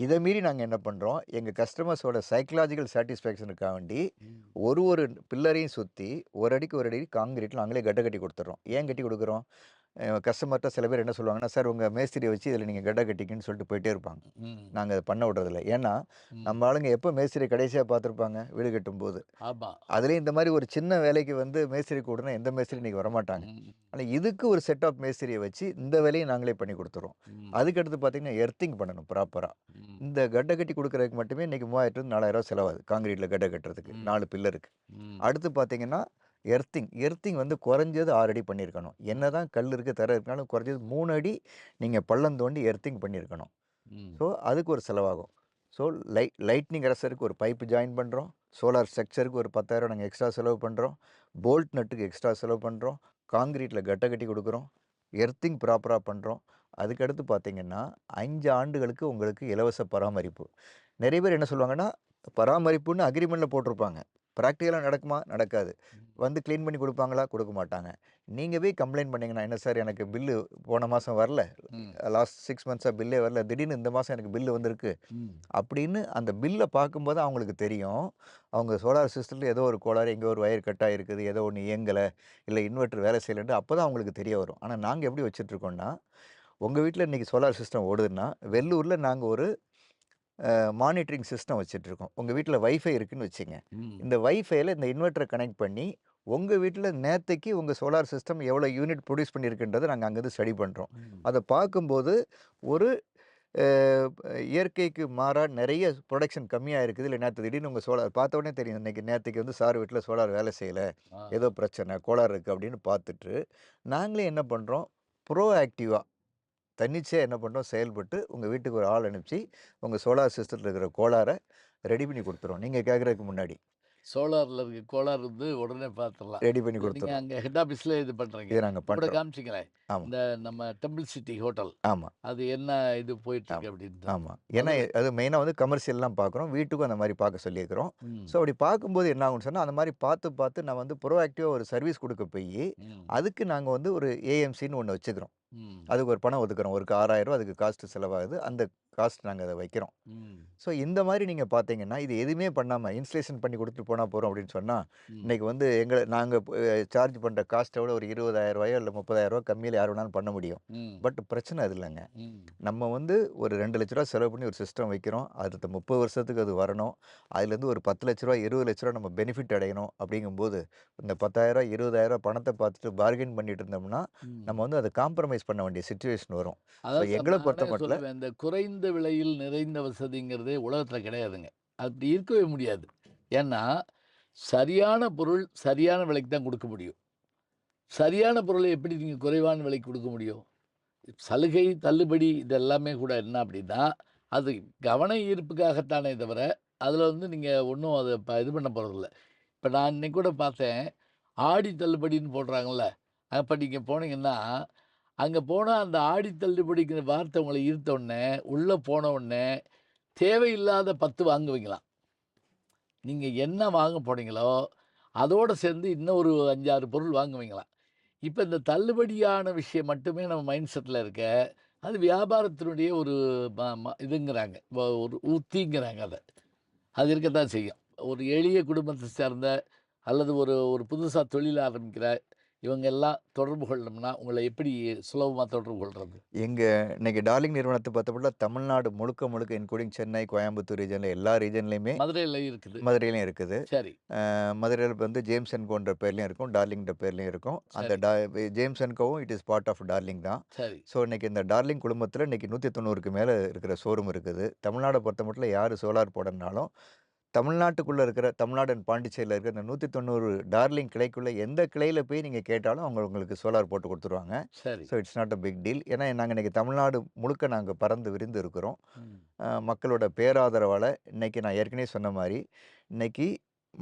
Speaker 1: இத மீறி நாங்க என்ன பண்றோம், எங்க கஸ்டமர்ஸோட சைக்காலஜிக்கல் சாட்டிஸ்ஃபேக்ஷனுக்காக வேண்டி,
Speaker 2: ம்.
Speaker 1: ஒரு பில்லரையும் சுத்தி ஒரு அடிக்கு ஒரு அடி கான்கிரீட்ல நாங்களே கட்ட கட்டி குடுத்துர்றோம். ஏன் கட்டி குடுக்குறோம்? கஸ்டமர்ட்ட சில பேர் என்ன சொல்லுவாங்கன்னா, "சார் உங்க மேஸ்திரிய வச்சு இதில நீங்க கட்ட கட்டிக்கன்னு" சொல்லிட்டு போயிட்டே இருப்பாங்க.
Speaker 2: ம்.
Speaker 1: நாங்க அத பண்ண விடுறதில்ல. ஏன்னா,
Speaker 2: ம்.
Speaker 1: நம்ம ஆளுங்க எப்போ மேஸ்திரிய கடைசியா பார்த்துருப்பாங்க? வீடு கட்டும்போது.
Speaker 2: ஆமா.
Speaker 1: அதுலயும் இந்த மாரி ஒரு சின்ன வேலைக்கு வந்து மேஸ்திரி கூப்பிடுனா எந்த மேஸ்திரியும் இன்னைக்கு வரமாட்டாங்க.
Speaker 2: ம்.
Speaker 1: ஆனா, இதுக்கு ஒரு செட் ஆஃப் மேஸ்திரிய வச்சு இந்த வேலைய நாங்களே பண்ணி குடுத்துர்றோம்.
Speaker 2: ம்.
Speaker 1: அதுக்கடுத்து பார்த்தீங்கன்னா, எர்த்திங் பண்ணணும் ப்ராப்பரா.
Speaker 2: ம்.
Speaker 1: இந்த கட்ட கட்டி குடுக்குறதுக்கு மட்டுமே இன்னைக்கு ரூ. 3000 - 4000 செலவாகுது. கான்கிரீட்ல கட்ட கட்டுறதுக்கு
Speaker 2: ம்.
Speaker 1: 4 பில்லருக்கு.
Speaker 2: ம்.
Speaker 1: அடுத்து பார்த்தீங்கன்னா, எர்த்திங் வந்து குறைஞ்சது 6 அடி பண்ணியிருக்கணும். என்னதான் கல் இருக்கு, தரை இருக்குனாலும் குறைஞ்சது 3 அடி நீங்க பள்ளம் தோண்டி எர்த்திங் பண்ணியிருக்கணும்.
Speaker 2: ம்.
Speaker 1: ஸோ, அதுக்கு ஒரு செலவாகும். ஸோ, லைட்னிங் அரசருக்கு ஒரு பைப் ஜாயின் பண்றோம். சோலார் ஸ்ட்ரக்சருக்கு ஒரு 10,000 நாங்க எக்ஸ்ட்ரா செலவு பண்றோம். போல்ட் நட்டுக்கு எக்ஸ்ட்ரா செலவு பண்றோம். கான்கிரீட்ல கட்ட கட்டி குடுக்குறோம். எர்த்திங் ப்ராப்பரா பண்றோம். அதுக்கடுத்து பார்த்தீங்கன்னா, 5 ஆண்டுகளுக்கு உங்களுக்கு இலவச பராமரிப்பு. நெறைய பேர் என்ன சொல்லுவாங்கன்னா, பராமரிப்புன்னு அக்ரீமெண்ட்ல போட்டிருப்பாங்க. பிராக்டிகலா நடக்குமா? நடக்காது. வந்து கிளீன் பண்ணி குடுப்பாங்களா? குடுக்க மாட்டாங்க. நீங்க போய் கம்ப்ளைண்ட் பண்ணீங்கன்னா, "என்ன சார் எனக்கு பில்லு போன மாசம் வரல.
Speaker 2: ம்.
Speaker 1: லாஸ்ட் 6 மந்த்ஸா பில்லே வரல. திடீர்னு இந்த மாசம் எனக்கு பில்லு வந்திருக்கு."
Speaker 2: ம்.
Speaker 1: அப்படின்னு அந்த பில்ல பார்க்கும்போது அவங்களுக்கு தெரியும். அவங்க சோலார் சிஸ்டத்தில ஏதோ ஒரு கோளாறு, எங்கேயோ ஒரு வயர் கட் ஆகியிருக்குது, ஏதோ ஒண்ணு இயங்கல, இல்ல இன்வெர்ட்டர் வேலை செய்யலன்ட்டு அப்பதான் அவங்களுக்கு தெரிய வரும். ஆனா நாங்க எப்படி வச்சுட்டுருக்கோம்னா, உங்க வீட்ல இன்னைக்கு சோலார் சிஸ்டம் ஓடுதுன்னா, வெள்ளூர்ல நாங்க ஒரு மானிட்டரிங் சிஸ்டம் வச்சுட்டுருக்கோம். உங்க வீட்ல வைஃபை இருக்குன்னு வச்சுக்கங்க.
Speaker 2: ம்.
Speaker 1: இந்த வைஃபைல இந்த இன்வெர்ட்டர கனெக்ட் பண்ணி, உங்க வீட்ல நேத்தைக்கு உங்க சோலார் சிஸ்டம் எவ்வளோ யூனிட் ப்ரொடியூஸ் பண்ணியிருக்குன்றத நாங்க அங்கருந்து ஸ்டடி பண்றோம்.
Speaker 2: ம்.
Speaker 1: அத பார்க்கும்போது ஒரு அ இயற்கைக்கு மாறா நெறைய புரொடக்ஷன் கம்மியா இருக்குது. இல்ல நேத்து திடீர்னு உங்க சோலார் பார்த்த உடனே தெரியும். இன்னைக்கு நேத்தைக்கு வந்து சார் வீட்ல சோலார் வேலை செய்யல.
Speaker 2: ஆ.
Speaker 1: ஏதோ பிரச்சனை, கோளாறு இருக்கு அப்படின்னு பார்த்துட்டு, நாங்களே என்ன பண்றோம், ப்ரோஆக்டிவா தன்னிச்சையா என்ன பண்றோம், செயல்பட்டு உங்க வீட்டுக்கு ஒரு ஆள் அனுப்பிச்சு, உங்க சோலார் சிஸ்டத்துல இருக்கிற கோளாற ரெடி பண்ணி குடுத்துருவோம். நீங்க கேட்கறதுக்கு முன்னாடி.
Speaker 2: சோலார்ல இருக்க கோளாறு வந்து உடனே பார்த்துரலாம்.
Speaker 1: ரெடி பண்ணி
Speaker 2: இத நீங்க
Speaker 1: குடுத்துர்றோம்.
Speaker 2: அங்க ஹெட் ஆஃபீஸ்ல இது பண்றீங்க.
Speaker 1: இத நாங்க
Speaker 2: இப்ப கூட
Speaker 1: பண்றோம்.
Speaker 2: காமிச்சீங்களே,
Speaker 1: ஆமா,
Speaker 2: இந்த நம்ம டெம்பிள் சிட்டி ஹோட்டல்.
Speaker 1: ஆமா,
Speaker 2: அது என்ன இது போயிட்டுருக்கு
Speaker 1: ஆமா,
Speaker 2: அப்படின்ட்டு.
Speaker 1: ஆமா. ஏன்னா
Speaker 2: அதுல
Speaker 1: அது மெயினா வந்து கமர்ஷியல்லாம் பார்க்குறோம். வீட்டுக்கும் அந்த மாரி பார்க்க சொல்லியிருக்கிறோம். ஸோ
Speaker 2: ம்.
Speaker 1: அப்படி பார்க்கும்போது என்ன ஆகும்ன்னு சொன்னா, அந்த மாரி பார்த்து, பார்த்து நான் வந்து ப்ரோஆக்டிவா ஒரு சர்வீஸ் குடுக்க போயி,
Speaker 2: ம்.
Speaker 1: அதுக்கு நாங்க வந்து ஒரு ஏஎம்சின்னு ஒண்ணு வச்சுக்கிறோம்.
Speaker 2: ம்.
Speaker 1: அதுக்கு ஒரு பணம் ஒதுக்குறோம். ஒரு ரூ. 6,000 அதுக்கு காஸ்ட் செலவாகுது. அந்த காஸ்ட் நாங்க அத வைக்கிறோம்.
Speaker 2: ம்.
Speaker 1: ஸோ இந்த மாரி நீங்க பார்த்தீங்கன்னா, இது எதுவுமே பண்ணாம இன்ஸ்டலேஷன் பண்ணி குடுத்துட்டு போனா போறோம் அப்படின்னு சொன்னா,
Speaker 2: ம்.
Speaker 1: இன்னைக்கு வந்து நாங்க சார்ஜ் பண்ற காஸ்ட்ட விட ஒரு ரூ. 20,000 இல்ல ரூ. 30,000 கம்மியில யார் வேணாலும் பண்ண முடியும்.
Speaker 2: ம்.
Speaker 1: பட் பிரச்சனை அது இல்லங்க.
Speaker 2: ம்.
Speaker 1: நம்ம வந்து ஒரு ரூ. 2,00,000 செலவு பண்ணி ஒரு சிஸ்டம் வைக்கிறோம். அடுத்த 30 வருஷத்துக்கு அது வரணும். அதுலேருந்து ஒரு ரூ. 10,00,000 20,00,000 நம்ம பெனிஃபிட் அடையணும் அப்படிங்கும்போது, இந்த 10,000 20,000 பணத்த பார்த்துட்டு பார்கெயின் பண்ணிட்டு இருந்தோம்னா, நம்ம
Speaker 2: ம்.
Speaker 1: வந்து அத காம்ப்ரமைஸ் பண்ண வேண்டிய சிச்சுவேஷன் வரும். ஸோ
Speaker 2: அதாவது சார்
Speaker 1: எங்கள
Speaker 2: நானே
Speaker 1: பொறுத்தமட்ல
Speaker 2: சொல்லுவேன். இந்த குறைந்த விலையில் நிறைந்த வசதிங்கிறதே உலகத்துல கிடையாதுங்க. அப்படி இருக்கவே முடியாது. ஏன்னா, சரியான பொருள் சரியான விலைக்கு தான் குடுக்க முடியும். சரியான பொருள எப்படி நீங்க குறைவான விலைக்கு குடுக்க முடியும்? சலுகை, தள்ளுபடி இது எல்லாமே கூட என்ன அப்படின்னா, அது கவன ஈர்ப்புக்காகத்தானே தவிர, அதுல வந்து நீங்க ஒண்ணும் அத இது பண்ண போறதில்ல. இப்ப நான் இன்னைக்கு கூட பார்த்தேன். ஆடி தள்ளுபடின்னு போடுறாங்கல்ல. அப்ப நீங்க போனீங்கன்னா, அங்க போனா அந்த ஆடி தள்ளுபடிங்கிற வார்த்தை உங்கள ஈர்த்த உடனே, உள்ள போன உடனே தேவையில்லாத 10 வாங்குவீங்களாம். நீங்க என்ன வாங்க போனீங்களோ, அதோட சேர்ந்து இன்னும் ஒரு 5, 6 பொருள் வாங்குவீங்களாம். இப்ப இந்த தள்ளுபடியான விஷயம் மட்டுமே நம்ம மைண்ட் செட்ல இருக்க, அது வியாபாரத்தினுடைய ஒரு இதுங்கிறாங்க. ஒரு உத்திங்கிறாங்க அத. அது இருக்கத்தான் செய்யும். ஒரு எளிய குடும்பத்த சேர்ந்த அல்லது ஒரு ஒரு புதுசா தொழில் ஆரம்பிக்கிற இவங்க எல்லாம் தொடர்பு கொள்ளணும்னா, உங்கள எப்படி சுலபமா தொடர்பு கொள்றது?
Speaker 1: எங்க இன்னைக்கு டார்லிங் நிறுவனத்த பார்த்தப்போல தமிழ்நாடு முழுக்க முழுக்க இன்க்ளூடிங் சென்னை, கோயம்புத்தூர் ரீஜன்ல எல்லா ரீஜன்லயுமே
Speaker 2: மதுரையில இருக்குது.
Speaker 1: மதுரையிலயும் இருக்குது.
Speaker 2: சரி,
Speaker 1: மதுரையில வந்து ஜேம்ஸ் அண்ட் கோன்ற பேர்லயும் இருக்கும். டார்லிங்ன்ற பேர்லயும் இருக்கும். அந்த
Speaker 2: சரி,
Speaker 1: ஜேம்ஸ் அண்ட் கோவும் it is part of darling தான்.
Speaker 2: சரி,
Speaker 1: ஸோ இன்னைக்கு இந்த டார்லிங் குழுமத்தில இன்னைக்கு 190க்கு மேல இருக்கிற ஷோரூம் இருக்குது. தமிழ்நாட பொறுத்தமட்டில யாரு சோலார் போடணும்னாலும், தமிழ்நாட்டுக்குள்ள இருக்கிற தமிழ்நாடு அண்ட் பாண்டிச்சேரியில இருக்கிற இந்த 190 டார்லிங் கிளைக்குள்ள எந்த கிளையில போய் நீங்க கேட்டாலும் அவங்க உங்களுக்கு சோலார் போட்டு குடுத்துருவாங்க.
Speaker 2: சரி.
Speaker 1: So it's not a big deal. ஏன்னா நாங்க இன்னைக்கு தமிழ்நாடு முழுக்க நாங்க பறந்து விரிந்து இருக்கிறோம்.
Speaker 2: ம்.
Speaker 1: மக்களோட பேராதரவால இன்னைக்கு நான் ஏற்கனவே சொன்ன மாரி, இன்னைக்கு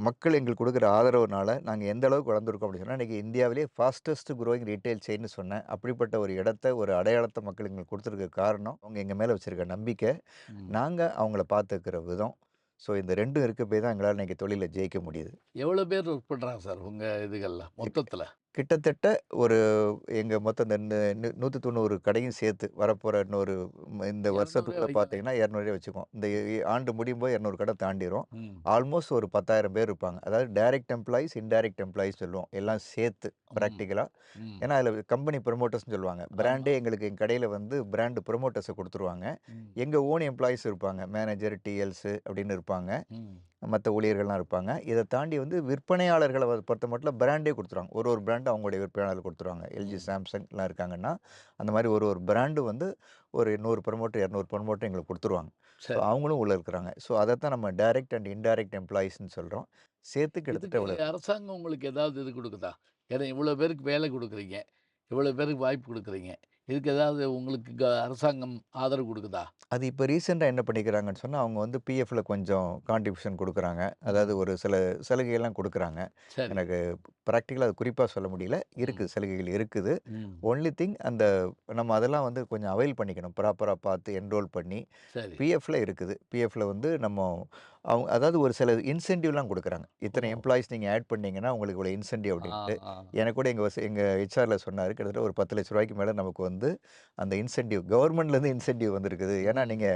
Speaker 1: மக்கள் எங்களுக்கு குடுக்குற ஆதரவுனால நாங்க எந்த அளவுக்கு வளர்ந்துருக்கோம் அப்படின்னு சொன்னா, இன்னைக்கு இந்தியாவிலேயே ஃபாஸ்டஸ்ட் குரோயிங் ரீட்டெயில் செயின்னு சொன்னேன். அப்படிப்பட்ட ஒரு இடத்த, ஒரு அடையாளத்த மக்கள் எங்களுக்கு குடுத்ததுக்கு காரணம், அவங்க எங்க மேல வச்சிருக்க நம்பிக்கை,
Speaker 2: ம்.
Speaker 1: நாங்க அவங்கள பார்த்துக்கிற விதம். ஸோ இந்த 2ம் இருக்க போய் தான் எங்களால இன்னைக்கு தொழில்ல ஜெயிக்க முடியுது.
Speaker 2: எவ்வளோ பேர் ஒர்க் பண்றாங்க சார் உங்க இதுகள்ல
Speaker 1: இக்
Speaker 2: மொத்தத்துல?
Speaker 1: கிட்டத்தட்ட ஒரு எங்க மொத்தம் இந்த 190 கடையும் சேர்த்து வரப்போற இன்னொரு இந்த
Speaker 2: 200
Speaker 1: வருஷத்துக்குள்ள
Speaker 2: வைக்கணும்.
Speaker 1: பார்த்தீங்கன்னா 200 வச்சுக்குவோம். இந்த ஆண்டு முடியும்போது 200 கடை தாண்டிரும்.
Speaker 2: ம்.
Speaker 1: ஆல்மோஸ்ட் ஒரு 10,000 பேர் இருப்பாங்க. அதாவது டைரக்ட் எம்ப்ளாயீஸ், இன்டைரக்ட் எம்ப்ளாயீஸ் சொல்லுவோம். எல்லாம் சேர்த்து
Speaker 2: ம்.
Speaker 1: பிராக்டிகலா.
Speaker 2: ம்.
Speaker 1: ஏன்னா அதில கம்பெனி ப்ரமோட்டர்ஸ்ன்னு சொல்லுவாங்க.
Speaker 2: ஆமா.
Speaker 1: பிராண்டே எங்களுக்கு எங்க கடையில வந்து பிராண்ட் ப்ரமோட்டர்ஸ குடுத்துருவாங்க.
Speaker 2: ம்.
Speaker 1: எங்க ஓன் எம்ப்ளாயீஸ் இருப்பாங்க. மேனேஜர், டிஎல்ஸ் அப்படின்னு இருப்பாங்க.
Speaker 2: ம்.
Speaker 1: மத்த ஊழியர்கள்லாம் இருப்பாங்க. இத தாண்டி வந்து விற்பனையாளர்கள பொறுத்தமட்டில பிராண்டே குடுத்துருவாங்க. ஒரு பிராண்ட் அவங்களுடைய விற்பனையாளர் குடுத்துருவாங்க. எல்ஜி,
Speaker 2: ம்.
Speaker 1: சாம்சங்லாம் இருக்காங்கன்னா, அந்த மாரி ஒரு பிராண்டு வந்து ஒரு 100 ப்ரமோட்டர், 200 ப்ரமோட்டர் எங்களுக்கு குடுத்துருவாங்க. ஸோ
Speaker 2: சரி.
Speaker 1: அவங்களும் உள்ள இருக்கிறாங்க. ஸோ அதத்தான் நம்ம டைரக்ட் அண்ட் இன்டைரக்ட் எம்ப்ளாயீஸ்ன்னு சொல்றோம். சேர்த்து கிட்டத்தட்ட
Speaker 2: இதுக்கு
Speaker 1: எவ்வளோ
Speaker 2: அரசாங்கம் உங்களுக்கு ஏதாவது இது குடுக்குதா? ஏன்னா இவ்வளோ பேருக்கு வேலை குடுக்குறீங்க. இவ்வளோ பேருக்கு வாய்ப்பு குடுக்குறீங்க. இதுக்கு ஏதாவது உங்களுக்கு அரசாங்கம் ஆதரவு குடுக்குதா?
Speaker 1: அது இப்ப ரீசென்ட்டா என்ன பண்ணிக்கிறாங்கன்னு சொன்னா, அவங்க வந்து பிஎஃப்ல கொஞ்சம் கான்ட்ரிபியூஷன் குடுக்குறாங்க. அதாவது
Speaker 2: ம்.
Speaker 1: ஒரு சில சலுகைலாம் குடுக்குறாங்க.
Speaker 2: சரி.
Speaker 1: எனக்கு பிராக்டிகலா அது குறிப்பா சொல்ல முடியல.
Speaker 2: ம்.
Speaker 1: இருக்குது. சலுகைகள் இருக்குது.
Speaker 2: ம்.
Speaker 1: ஒன்லி திங் அந்த நம்ம அதெல்லாம் வந்து கொஞ்சம் அவைல் பண்ணிக்கணும். ப்ராப்பரா பார்த்து என்ரோல் பண்ணி.
Speaker 2: சரி.
Speaker 1: பிஎஃப்ல இருக்குது. பிஎஃப்ல வந்து நம்ம அதாவது ஒரு சில இன்சென்டிவ்லாம் குடுக்குறாங்க.
Speaker 2: ஓ!
Speaker 1: இத்தனை எம்ப்ளாயீஸ் நீங்க ஆட் பண்ணீங்கன்னா, உங்களுக்கு இவ்வளோ இன்சென்டிவ்
Speaker 2: ஆ,
Speaker 1: அப்டின்ட்டு.
Speaker 2: ஆ.
Speaker 1: எனக்கு கூட எங்க ஹெச்ஆர்ல சொன்னாரு. கிட்டத்தட்ட ஒரு ரூ. 10,00,000 மேல நமக்கு வந்து அந்த இன்சென்டிவ் கவர்மெண்ட்லேருந்து இன்சென்டிவ் வந்திருக்குது. ஏன்னா,
Speaker 2: ம்.
Speaker 1: நீங்க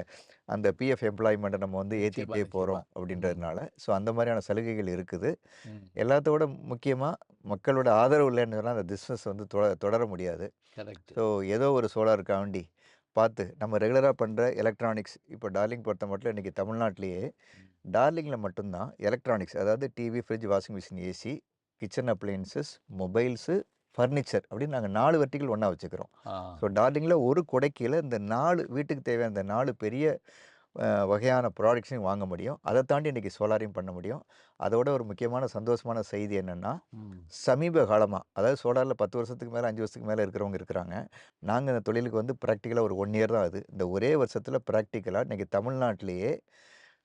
Speaker 1: அந்த பிஎஃப் எம்ப்ளாய்மெண்ட்ட நம்ம வந்து
Speaker 2: நிச்சயமா,
Speaker 1: ஏத்திக்கிட்டே
Speaker 2: நிச்சயமா.
Speaker 1: போறோம்
Speaker 2: ம்.
Speaker 1: அப்டின்றதுனால. ஸோ அந்த மாரியான சலுகைகள் இருக்குது.
Speaker 2: ம்.
Speaker 1: எல்லாத்தோட முக்கியமா மக்களோட ஆதரவு இல்லன்னு சொன்னா, அந்த பிசினஸ் வந்து தொடர முடியாது.
Speaker 2: கரெக்ட்.
Speaker 1: ஸோ ஏதோ ஒரு சோலாருக்காண்டி பார்த்து நம்ம ரெகுலரா பண்ற எலக்ட்ரானிக்ஸ் இப்போ டார்லிங் பொறுத்தமட்டில இன்னைக்கு தமிழ்நாட்டிலேயே
Speaker 2: ம்.
Speaker 1: டார்லிங்ல மட்டும் தான் எலக்ட்ரானிக்ஸ் அதாவது TV, fridge, washing machine, AC, kitchen appliances, mobiles, furniture அப்படின்னு நாங்க 4 வெர்டிகள் ஒண்ணா வச்சுக்கிறோம்.
Speaker 2: ஆ.
Speaker 1: ஸோ டார்லிங்ல ஒரு குடைக்கீழ இந்த 4 வீட்டுக்கு தேவையான இந்த 4 பெரிய வகையான ப்ராடக்ட்ஸையும் வாங்க முடியும். அத தாண்டி இன்னைக்கு சோலாரையும் பண்ண முடியும். அதோட ஒரு முக்கியமான சந்தோஷமான செய்தி என்னன்னா,
Speaker 2: ம்.
Speaker 1: சமீப காலமா அதாவது சோலார்ல 10 வருஷத்துக்கு மேல, 5 வருஷத்துக்கு மேல இருக்கிறவங்க இருக்கிறாங்க. நாங்க இந்த தொழிலுக்கு வந்து பிராக்டிகலா ஒரு 1 இயர் தான் ஆகுது. இந்த ஒரே வருஷத்துல பிராக்டிகலா இன்னைக்கு தமிழ்நாட்டிலேயே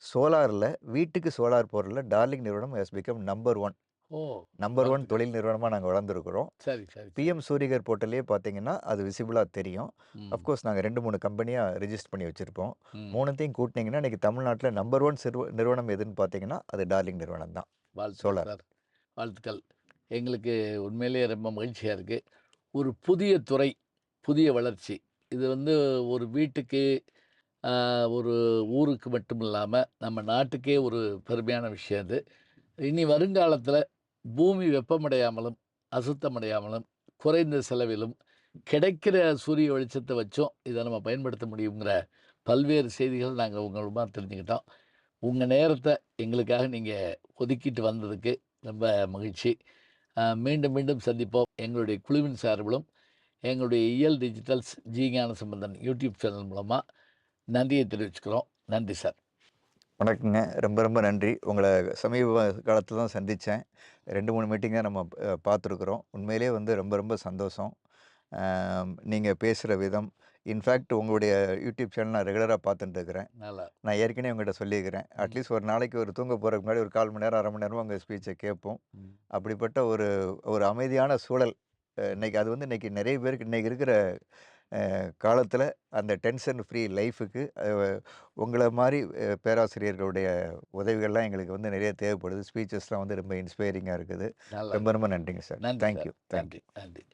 Speaker 1: சோலார்ல வீட்டுக்கு சோலார் போடுறதுல டார்லிங் நிறுவனம் ஹஸ் பிகம் நம்பர் 1.
Speaker 2: ஓ!
Speaker 1: நம்பர் 1
Speaker 2: வாழ்த்துக்கள்.
Speaker 1: தொழில் நிறுவனமா நாங்க வளர்ந்துருக்கிறோம்.
Speaker 2: சரி, சரி, சரி.
Speaker 1: பிஎம் சூரியகர் போர்ட்டல்லயே பார்த்தீங்கன்னா, அது விசிபிளா தெரியும்.
Speaker 2: ம்.
Speaker 1: அஃப்கோர்ஸ் நாங்க 2, 3 கம்பெனியா ரிஜிஸ்டர் பண்ணி வச்சிருப்போம்.
Speaker 2: ம்.
Speaker 1: 3த்தையும் கூட்டுனீங்கன்னா, இன்னைக்கு தமிழ்நாட்டுல நம்பர் 1 நிறுவனம் எதுன்னு பார்த்தீங்கன்னா, அது டார்லிங் நிறுவனம் தான்.
Speaker 2: வாழ்த்துக்கள்
Speaker 1: சோலார்.
Speaker 2: சார். வாழ்த்துக்கள். எங்களுக்கு உண்மையிலேயே ரொம்ப மகிழ்ச்சியா இருக்கு. ஒரு புதிய துறை, புதிய வளர்ச்சி. இது வந்து ஒரு வீட்டுக்கு, அ ஒரு ஊருக்கு மட்டும் இல்லாம, நம்ம நாட்டுக்கே ஒரு பெருமையான விஷயம் இது. இனி வருங்காலத்தில பூமி வெப்பமடையாமலும், அசுத்தமடையாமலும், குறைந்த செலவிலும், கிடைக்கிற சூரிய வெளிச்சத்த வச்சும் இத நம்ம பயன்படுத்த முடியுங்கிற பல்வேறு செய்திகள் நாங்க உங்க மூலமா தெரிஞ்சுக்கிட்டோம். உங்க நேரத்த எங்களுக்காக நீங்க ஒதுக்கிட்டு வந்ததுக்கு ரொம்ப மகிழ்ச்சி. மீண்டும் மீண்டும் சந்திப்போம். எங்களுடைய குழுவின் சார்பிலும், எங்களுடைய இயல் digitals G Gnanasambandan YouTube channel மூலமா நன்றியை தெரிவிச்சுக்கிறோம். நன்றி சார்.
Speaker 1: வணக்கங்க. ரொம்ப ரொம்ப நன்றி. உங்கள சமீப காலத்துல தான் சந்திச்சேன். 2, 3 மீட்டிங்கா நம்ம பார்த்துருக்குறோம். உண்மையிலேயே வந்து ரொம்ப ரொம்ப சந்தோஷம். நீங்க பேசுற விதம், இன்ஃபேக்ட் உங்களுடைய யூடியூப் சேனல் நான் ரெகுலரா பார்த்துட்டு இருக்கிறேன்.
Speaker 2: நல்லா.
Speaker 1: நான் ஏற்கனவே உங்ககிட்ட சொல்லியிருக்கிறேன்.
Speaker 2: ம்.
Speaker 1: அட்லீஸ்ட் ஒரு நாளைக்கு ஒரு தூங்க போறதுக்கு முன்னாடி ஒரு 1/4 மணி நேரம், 1/2 மணி நேரமா உங்க ஸ்பீச்ச கேட்போம்.
Speaker 2: ம்.
Speaker 1: அப்படிப்பட்ட ஒரு ஒரு அமைதியான சூழல்.
Speaker 2: ம்.
Speaker 1: இன்னைக்கு அது வந்து இன்னைக்கு நெறைய பேருக்கு இன்னைக்கு இருக்கிற காலத்துல அந்த டென்ஷன் ஃப்ரீ லைஃப்‌க்கு உங்கள மாரி பேராசிரியர்களுடைய உதவிகள்லாம் எங்களுக்கு வந்து நிறைய தேவைப்படுது. ஸ்பீச்சஸ்லாம் வந்து ரொம்ப இன்ஸ்பைரிங்கா இருக்குது.
Speaker 2: நல்லது.
Speaker 1: ரொம்ப ரொம்ப நன்றிங்க சார்.
Speaker 2: நன்றி
Speaker 1: தேங்க்
Speaker 2: சார்.
Speaker 1: யூ. தேங்க்
Speaker 2: நன்றி,
Speaker 1: யூ.
Speaker 2: நன்றி.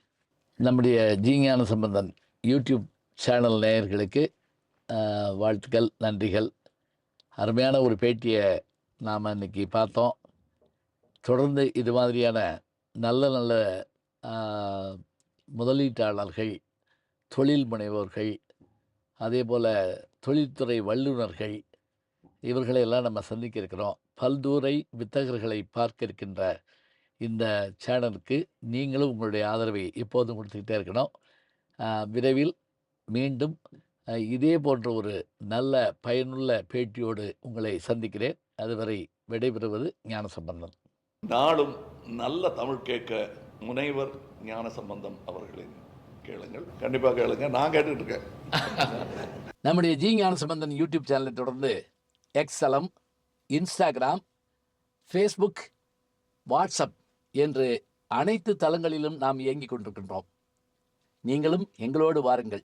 Speaker 2: நம்முடைய ஜி ஞானசம்பந்தன் யூடியூப் சேனல் நேயர்களுக்கு வாழ்த்துக்கள், நன்றிகள். அருமையான ஒரு பேட்டிய நாம இன்னைக்கு பார்த்தோம். தொடர்ந்து இது மாதிரியான நல்ல நல்ல ஆ முதலீட்டாளர்கள், தொழில் முனைவோர்கள், அதேபோல தொழில்துறை வல்லுனர்கள், இவர்களை எல்லாம் நம்ம சந்திக்க இருக்கிறோம். பல்துறை வித்தகர்களை பார்க்க இருக்கின்ற இந்த சேனலுக்கு நீங்களும் உங்களுடைய ஆதரவை எப்போதும் கொடுத்துக்கிட்டே இருக்கணும். விரைவில் மீண்டும் இதே போன்ற ஒரு நல்ல பயனுள்ள பேட்டியோடு உங்களை சந்திக்கிறேன். அதுவரை விடைபெறுவது ஞானசம்பந்தன்.
Speaker 3: நாளும் நல்ல தமிழ் கேட்க முனைவர் ஞானசம்பந்தம் அவர்களின் கேளுங்கள். கண்டிப்பாக கேளுங்க. நான் கேட்டுட்டு இருக்கேன்.
Speaker 2: நம்முடைய ஜி ஞானசம்பந்தன் யூடியூப் சேனலை தொடர்ந்து எக்ஸலம், இன்ஸ்டாகிராம், ஃபேஸ்புக், வாட்ஸ்அப் என்று அனைத்து தளங்களிலும் நாம் இயங்கிக் கொண்டிருக்கின்றோம். நீங்களும் எங்களோடு வாருங்கள்.